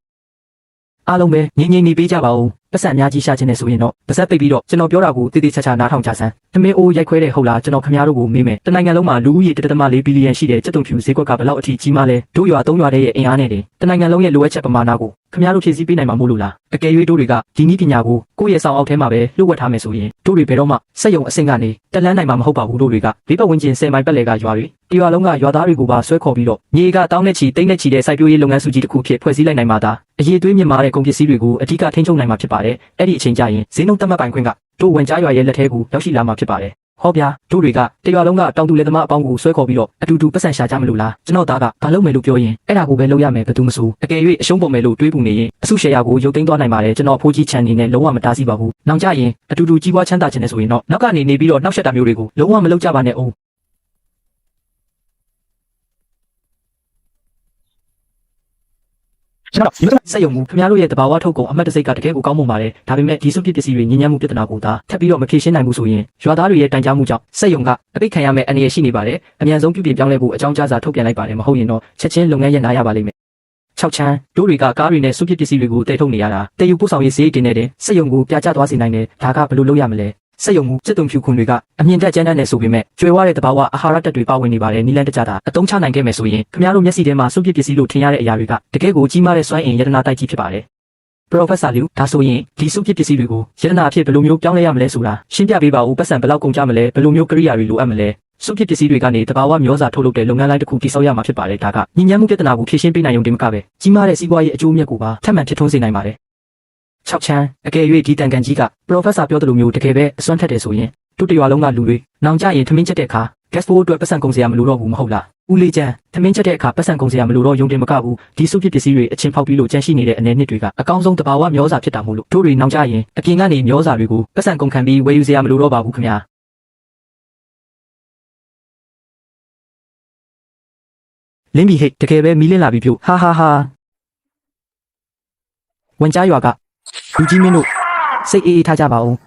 ားအားလုံးပဲငြိမ်ငြိမ်နေပေးကြပါဦးပတ်စံအများကြီးရှာခြင်းနဲ့ဆိုရင်တော့ပါဇက်ပိတ်ပြီးတော့ကျွန်တော်ပြောတာကိုတိတိကျကျနားထောင်ကြစမ်းထမင်းအိုးရိုက်ခွဲတဲ့ဟုတ်လားကျွန်တော်ခင်ဗျားတို့ကိုမေးမယ်တနိုင်ငံလုံးမှာလူဦးရေ1.4ဘီလီယံရှိတဲ့စက်တုံဖြူဈေးကွက်ကဘယ်လောက်အထိကြီးမားလဲတို့ရွာ3ရွာတဲ့ရဲ့အင်အားနဲ့တင်တနိုင်ငံလုံးရဲ့လိုအပ်ချက်ပမာဏကိုခင်ဗျားတို့ဖြည့်ဆည်းပေးနိုင်မှာမို့လို့လားအကယ်၍တို့တွေကဒီနည်းပညာကိုကိုယ့်ရဲ့ဆောင်အောက်ထဲမှာပဲလှုပ်ဝက်ထားမယ်ဆိုရင်တို့တွေဘယ်တော့မှစက်ယုံအဆင့်ကနေတက်လန်းနိုင်မှာမဟုတ်ပါဘူးတို့တွေကဘေးပတ်ဝန်းကျင်10မိုင်ပတ်လည်ကရွာတွေတရွာလုံးကရွာသားတွေကိုပါဆွဲခေါ်ပြီးတော့မြေကတောင်းနဲ့ချီတိမ့်နဲ့ချီတဲ့စိုက်ပျိုးရေးလုပ်ငန်းစုကြီးတစ်ခုဖြစ်ဖွဲ့စည်းလိုက်နိုင်မှာဒါအရေးသွေးမြင့်မားတဲ့ကုန်ပစ္စည်းတွေကိုအထူးထိန်းချုပ်နိုင်မှာဖြစ်ပါတယ်အဲ့ဒီအချိန်ကျရင်ဈေးနှုန်းသတ်မှတ်ပိုင်ခွင့်ကတို့ဝန်ကြားရွာရဲ့လက်ထဲကိုရောက်ရှိလာမှာဖြစ်ပါတယ်ဟောဗျာတို့တွေကတရွာလုံးကတောင်သူလယ်သမားအပေါင်းကိုဆွဲခေါ်ပြီးတော့အတူတူပတ်စံရှာကြမလို့လားကျွန်တော်သားကဘာလုပ်မယ်လို့ပြောရင်အဲ့ဒါကိုပဲလုပ်ရမယ်ဘယ်သူမဆိုအကယ်၍အရှုံးပေါ်မယ်လို့တွေးပူနေရင်အစုရှယ်ယာကိုရုပ်သိမ်းသွားနိုင်ပါတယ်ကျွန်တော်ဖိုးကြီးချန်နေနဲ့လုံးဝမတားဆီးပါဘူးနောက်ကြရင်အတူတူကြီးပွားချမ်းသာခြင်းနဲ့ဆိုရင်တော့နောက်ကနေနေပြီးတော့နှောက်ယှက်တာမျိုးတွေကိုလုံးဝမလုပ်ကြပါနဲ့အောင်ကျွန်တော်စက်ယုံမှုခင်ဗျားတို့ရဲ့တဘာဝထုတ်ကုန်အမှတ်တစိတ်ကတကယ်ကိုကောင်းမွန်ပါတယ်ဒါပေမဲ့ဒီစုပ်ပစ္စည်းတွေညဉ့်ညမ်းမှုပြဿနာကိုသာထပ်ပြီးတော့မဖြေရှင်းနိုင်ဘူးဆိုရင်ရွာသားတွေရဲ့တိုင်ကြားမှုကြောင့်စက်ယုံကအပိတ်ခံရမယ့်အနေရရှိနေပါတယ်အမြန်ဆုံးပြုပြင်ပြောင်းလဲဖို့အကြောင်းကြားစာထုတ်ပြန်လိုက်ပါတယ်မဟုတ်ရင်တော့ချက်ချင်းလုပ်ငန်းရပ်နားရပါလိမ့်မယ်6ချမ်းတို့တွေကကားတွေနဲ့စုပ်ပစ္စည်းတွေကိုတည်ထုတ်နေရတာတည်ယူပို့ဆောင်ရေးဈေးတင်နေတဲ့စက်ယုံကိုပြကျသွားစေနိုင်တယ်ဒါကဘယ်လိုလုပ်ရမလဲစက်ယုံမှုစက်တုံဖြူခွန်တွေကအမြင့်တက်ကျန်းတဲ့ဆိုပေမဲ့ကျွဲဝတဲ့တဘာဝအာဟာရတက်တွေပါဝင်နေပါတယ်နီလန်တကြတာအသုံးချနိုင်ခဲ့မယ်ဆိုရင်ခင်ဗျားတို့မျက်စိထဲမှာစုပ်ပစ္စည်းလို့ထင်ရတဲ့အရာတွေကတကယ်ကိုကြီးမားတဲ့စွမ်းအင်ယတနာတိုက်ကြီးဖြစ်ပါတယ်ပရိုဖက်ဆာလူဒါဆိုရင်ဒီစုပ်ပစ္စည်းတွေကိုယတနာအဖြစ်ဘယ်လိုမျိုးပြောင်းလဲရမလဲဆိုတာရှင်းပြပေးပါဦးပတ်စံဘယ်လောက်ကုန်ကြမလဲဘယ်လိုမျိုးကိရိယာတွေလိုအပ်မလဲစုပ်ပစ္စည်းတွေကနေတဘာဝမျိုးစာထုတ်လုပ်တဲ့လုပ်ငန်းလိုင်းတစ်ခုတည်ဆောက်ရမှာဖြစ်ပါတယ်ဒါကညဉ့်ညမ်းမှုပြဿနာကိုဖြေရှင်းပေးနိုင်ုံတင်မကပဲကြီးမားတဲ့စီးပွားရေးအကျိုးအမြတ်ကိုပါထပ်မံဖြစ်ထွန်းစေနိုင်ပါတယ်6ချမ်းအကယ်၍ဒီတန်ကန်ကြီးကပရိုဖက်ဆာပြောသလိုမျိုးတကယ်ပဲအစွမ်းထက်တယ်ဆိုရင်တို့တရွာလုံးကလူတွေနောင်ကြရင်ထမင်းချက်တဲ့အခါ gas ဖို့အတွက်ပတ်စံကုန်စရာမလိုတော့ဘူးမဟုတ်လားဦးလေးချမ်းထမင်းချက်တဲ့အခါပတ်စံကုန်စရာမလိုတော့ယုံတင်မကဘူးဒီစုပ်ပစ္စည်းတွေအချင်းဖောက်ပြီးလို့ကြန့်ရှိနေတဲ့အနေနှစ်တွေကအကောင်းဆုံးတဘာဝမျိုးစာဖြစ်တာမို့လို့တို့တွေနောင်ကြရင်အပြင်ကနေမျိုးစာတွေကိုပတ်စံကုန်ခံပြီးဝယ်ယူစရာမလိုတော့ပါဘူးခင်ဗျာလင်းပြီဟိတ်တကယ်ပဲမီးလင်းလာပြီဖြို့ဟာဟာဟာဝန်ကြားရွာကလူကြီးမင်းတို့စိတ်အေးအေးထားကြပါဦ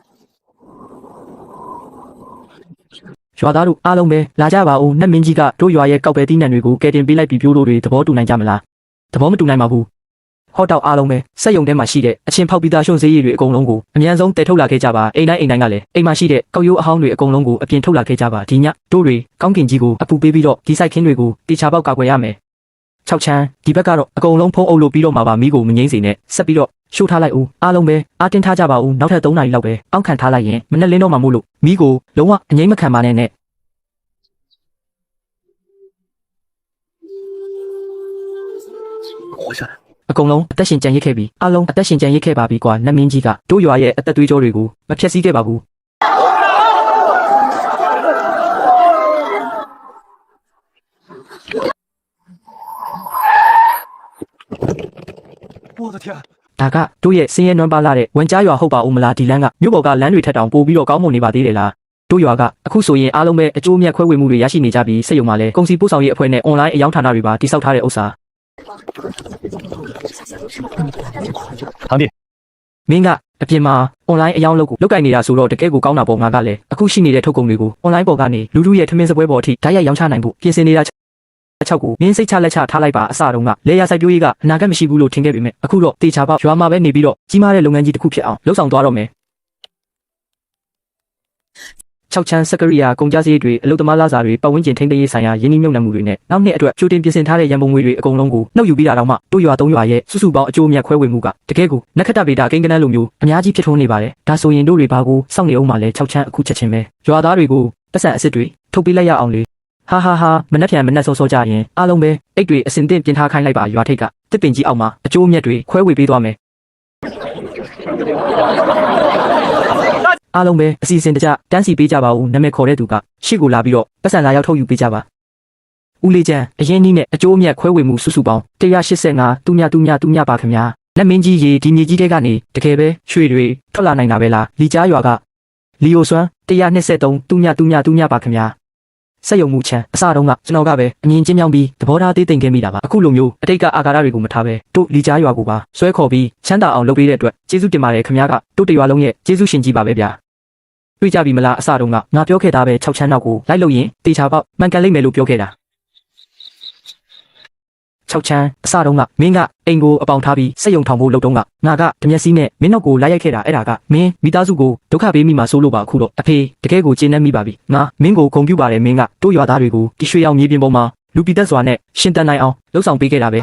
းရွာသားတို့အားလုံးပဲလာကြပါဦးနတ်မင်းကြီးကတို့ရွာရဲ့ကောက်ပဲတီးနှံတွေကိုကယ်တင်ပေးလိုက်ပြီးပြိုးတို့တွေသဘောတူနိုင်ကြမလားသဘောမတူနိုင်ပါဘူးဟ ဟော့တောက်အားလုံးပဲစက်ယုံထဲမှာရှိတဲ့အချင်းဖောက်ပြီးသားရွှွန်စည်းရည်တွေအကုန်လုံးကိုအမြန်ဆုံးတည်ထုတ်လာခဲ့ကြပါအိမ်တိုင်းကလည်းအိမ်မှာရှိတဲ့ကောက်ရိုးအဟောင်းတွေအကုန်လုံးကိုအပြင်ထုတ်လာခဲ့ကြပါဒီညတို့တွေကောင်းကင်ကြီးကိုအပူပေးပြီးတော့ဒီစိုက်ခင်းတွေကိုတေချာပေါက်ကာကွယ်ရမယ်6ချမ်းဒီဘက်ကတော့အကုန်လုံးဖုံးအုပ်လို့ပြီးတော့မှာပါမိကိုမငိမ့်စေနဲ့ဆက်ပြီးတော့ရှို့ထားလိုက်ဦးအားလုံးပဲအားတင်းထားကြပါဦးနောက်ထပ်3နာရီလောက်ပဲအောက်ခံထားလိုက်ရင်မနဲ့လင်းတော့မှမို့လို့မိကိုလုံးဝအငိမ့်မခံပါနဲ့နဲ့အကုန်လုံးအသက်ရှင်ကြံရစ်ခဲ့ပြီအားလုံးအသက်ရှင်ကြံရစ်ခဲ့ပါပြီကွာနတ်မင်းကြီးကတို့ရွာရဲ့အသက်သွေးကြောတွေကိုမဖျက်ဆီးခဲ့ပါဘူးဒါကတို့ရဲ့စင်းရဲနွမ်းပါလာတဲ့ဝန်ကြားရွာဟုတ်ပါဦးမလားဒီလမ်းကမြို့ပေါ်ကလမ်းတွေထက်တောင်ပိုပြီးတော့ကောင်းမွန်နေပါသေးတယ်လားတို့ရွာကအခုဆိုရင်အားလုံးပဲအကျိုးအမြတ်ခွဲဝေမှုတွေရရှိနေကြပြီးစက်ရုံမှာလည်းကုန်စည်ပို့ဆောင်ရေးအဖွဲ့နဲ့ online အယောင်းဌာနတွေပါတိစောက်ထားတဲ့ဥစ္စာမင်းကအပြင်မှာ online အယောင်းလုပ်ကိုလောက်ကင်နေတာဆိုတော့တကယ်ကိုကောင်းတာပေါ့ငါကလည်းအခုရှိနေတဲ့ထုတ်ကုန်တွေကို online ပေါ်ကနေလူလူရဲ့ထမင်းစပွဲပေါ်အထိဓာတ်ရိုက်ရောင်းချနိုင်ဖို့ပြင်ဆင်နေတာ6ကိုမင်းစိတ်ချလက်ချထားလိုက်ပါအစတုန်းကလေယာစိုက်ပျိုးရေးကအနာဂတ်မရှိဘူးလို့ထင်ခဲ့ပေမဲ့အခုတော့တေချာပေါက်ရွာမှာပဲနေပြီးတော့ကြီးမားတဲ့လုပ်ငန်းကြီးတစ်ခုဖြစ်အောင်လှုပ်ဆောင်သွားတော့မယ်6ချမ်းစကရိယာကုန်ကြစည်တွေအလုပ်သမားလာစာတွေပတ်ဝန်းကျင်ထိန်းသိမ်းရေးဆိုင်ရာရင်းနှီးမြှုပ်နှံမှုတွေနဲ့နောက်နှစ်အတွက်ကြိုတင်ပြင်ဆင်ထားတဲ့ရန်ပုံငွေတွေအကုန်လုံးကိုနှုတ်ယူပြီးတာတော့မှတို့ရွာ3ရွာရဲ့စုစုပေါင်းအကျိုးအမြတ်ခွဲဝေမှုကတကယ်ကိုနက္ခတ္တဗေဒကိန်းကနန်းလိုမျိုးအများကြီးဖြစ်ထွန်းနေပါတယ်ဒါဆိုရင်တို့တွေဘာကိုစောင့်နေအောင်မှလဲ6ချမ်းအခုချက်ချင်းပဲရွာသားတွေကိုပတ်စံအစ်စ်တွေထုတ်ပေးလိုက်ရအောင်လေဟာမနှက်ပြန်မနှက်စောကြရင်အားလုံးပဲအိတ်တွေအစင်တင်ပြင်ထားခိုင်းလိုက်ပါရွာထိတ်ကတစ်ပင်ကြီးအောက်မှာအကျိုးအမြတ်တွေခွဲဝေပေးသွားမယ်အားလုံးပဲအစီအစဉ်တကျတန်းစီပေးကြပါဦးနာမည်ခေါ်တဲ့သူကရှေ့ကိုလာပြီးတော့ပတ်စံလာရောက်ထုတ်ယူပေးကြပါဦးလေးချမ်းအရင်နီးနဲ့အကျိုးအမြတ်ခွဲဝေမှုစုစုပေါင်း185တူညပါခင်ဗျာနတ်မင်းကြီးရေဒီမြေကြီးထဲကနေတကယ်ပဲရွှေတွေထွက်လာနိုင်တာပဲလားလီကြားရွာကလီယိုစွမ်း123တူညပါခင်ဗျာစက်ယုံမှုချမ်းအစတုန်းကကျွန်တော်ကပဲအငင်းချင်းမြောင်းပြီးသဘောထားသေးသိမ့်ခဲ့မိတာပါအခုလိုမျိုးအတိတ်ကအာဃာတတွေကိုမထားပဲတို့လီကြားရွာကိုပါဆွဲခေါ်ပြီးချမ်းသာအောင်လုပ်ပေးတဲ့အတွက်ကျေးဇူးတင်ပါတယ်ခင်ဗျားကတို့တရွာလုံးရဲ့ကျေးဇူးရှင်ကြီးပါပဲဗျာတွေ့ကြပြီမလားအစတုန်းကငါပြောခဲ့တာပဲ6ချမ်းနောက်ကိုလိုက်လို့ရင်တေချာပေါက်မှန်ကန်လိမ့်မယ်လို့ပြောခဲ့တာ6ချမ်းအစတုန်းကမင်းကအိမ်ကိုအပေါင်ထားပြီးစက်ယုံထောင်ဖို့လုပ်တော့ကငါကဓမျက်စီးနဲ့မင်းနောက်ကိုလိုက်ရိုက်ခဲ့တာအဲ့ဒါကမင်းမိသားစုကိုဒုက္ခပေးမိမှစိုးလို့ပါအခုတော့အဖေတကယ်ကိုကျေနပ်မိပါပြီငါမင်းကိုဂုဏ်ပြုပါတယ်မင်းကတို့ရွာသားတွေကိုဒီရွှေရောင်မြေပြင်ပေါ်မှာလူပီသက်စွာနဲ့ရှင်တန်နိုင်အောင်လှုပ်ဆောင်ပေးခဲ့တာပဲ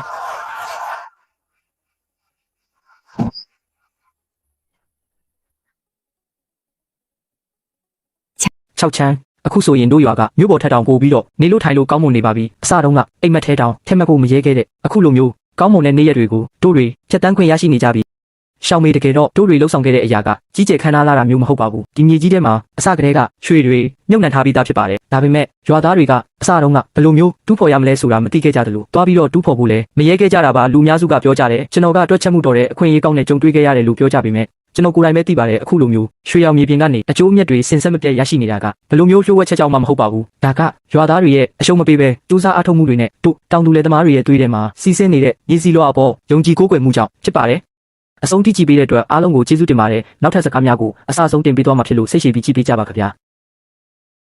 6ချမ်းအခုဆိုရင်တို့ရွာကမြို့ပေါ်ထက်တောင်ပို့ပြီးတော့နေလို့ထိုင်လို့ကောင်းမွန်နေပါပြီအစတုန်းကအိမ်မက်ထဲတောင်ထက်မှတ်ဖို့မရဲခဲ့တဲ့အခုလိုမျိုးကောင်းမွန်တဲ့နေ့ရက်တွေကိုတို့တွေဖြတ်တန်းခွင့်ရရှိနေကြပြီရှောင်းမေတကယ်တော့တို့တွေလှုပ်ဆောင်ခဲ့တဲ့အရာကကြီးကျယ်ခမ်းနားလာတာမျိုးမဟုတ်ပါဘူးဒီမြေကြီးထဲမှာအစကတည်းကရွှေတွေမြုပ်နှံထားပြီးသားဖြစ်ပါတယ်ဒါပေမဲ့ရွာသားတွေကအစတုန်းကဘယ်လိုမျိုးတူးဖော်ရမလဲဆိုတာမသိခဲ့ကြသလိုတွားပြီးတော့တူးဖော်ဖို့လည်းမရဲခဲ့ကြတာပါလူများစုကပြောကြတယ်ကျွန်တော်ကတွက်ချက်မှုတော်တဲ့အခွင့်အရေးကောင်းတဲ့ကြုံတွေ့ခဲ့ရတယ်လို့ပြောကြပေမဲ့ကျွန်တော်ကိုယ်တိုင်ပဲသိပါတယ်အခုလိုမျိုးရွှေရောင်မြေပြင်ကနေအကျိုးအမြတ်တွေစင်ဆက်မပြတ်ရရှိနေတာကဘယ်လိုမျိုးလျှို့ဝှက်ချက်ကြောင့်မှမဟုတ်ပါဘူးဒါကရွာသားတွေရဲ့အရှုံးမပေးပဲစူးစမ်းအားထုတ်မှုတွေနဲ့တို့တောင်သူလယ်သမားတွေရဲ့သွေးထဲမှာစီးဆင်းနေတဲ့ရည်စည်းလောအပေါ်ယုံကြည်ကိုးကွယ်မှုကြောင့်ဖြစ်ပါတယ်အဆုံးထိကြည့်ပေးတဲ့အတွက်အားလုံးကိုကျေးဇူးတင်ပါတယ်နောက်ထပ်စကားများကိုအစအဆုံးတင်ပေးသွားမှာဖြစ်လို့စိတ်ရှည်ပြီးကြည့်ပေးကြပါခင်ဗျာ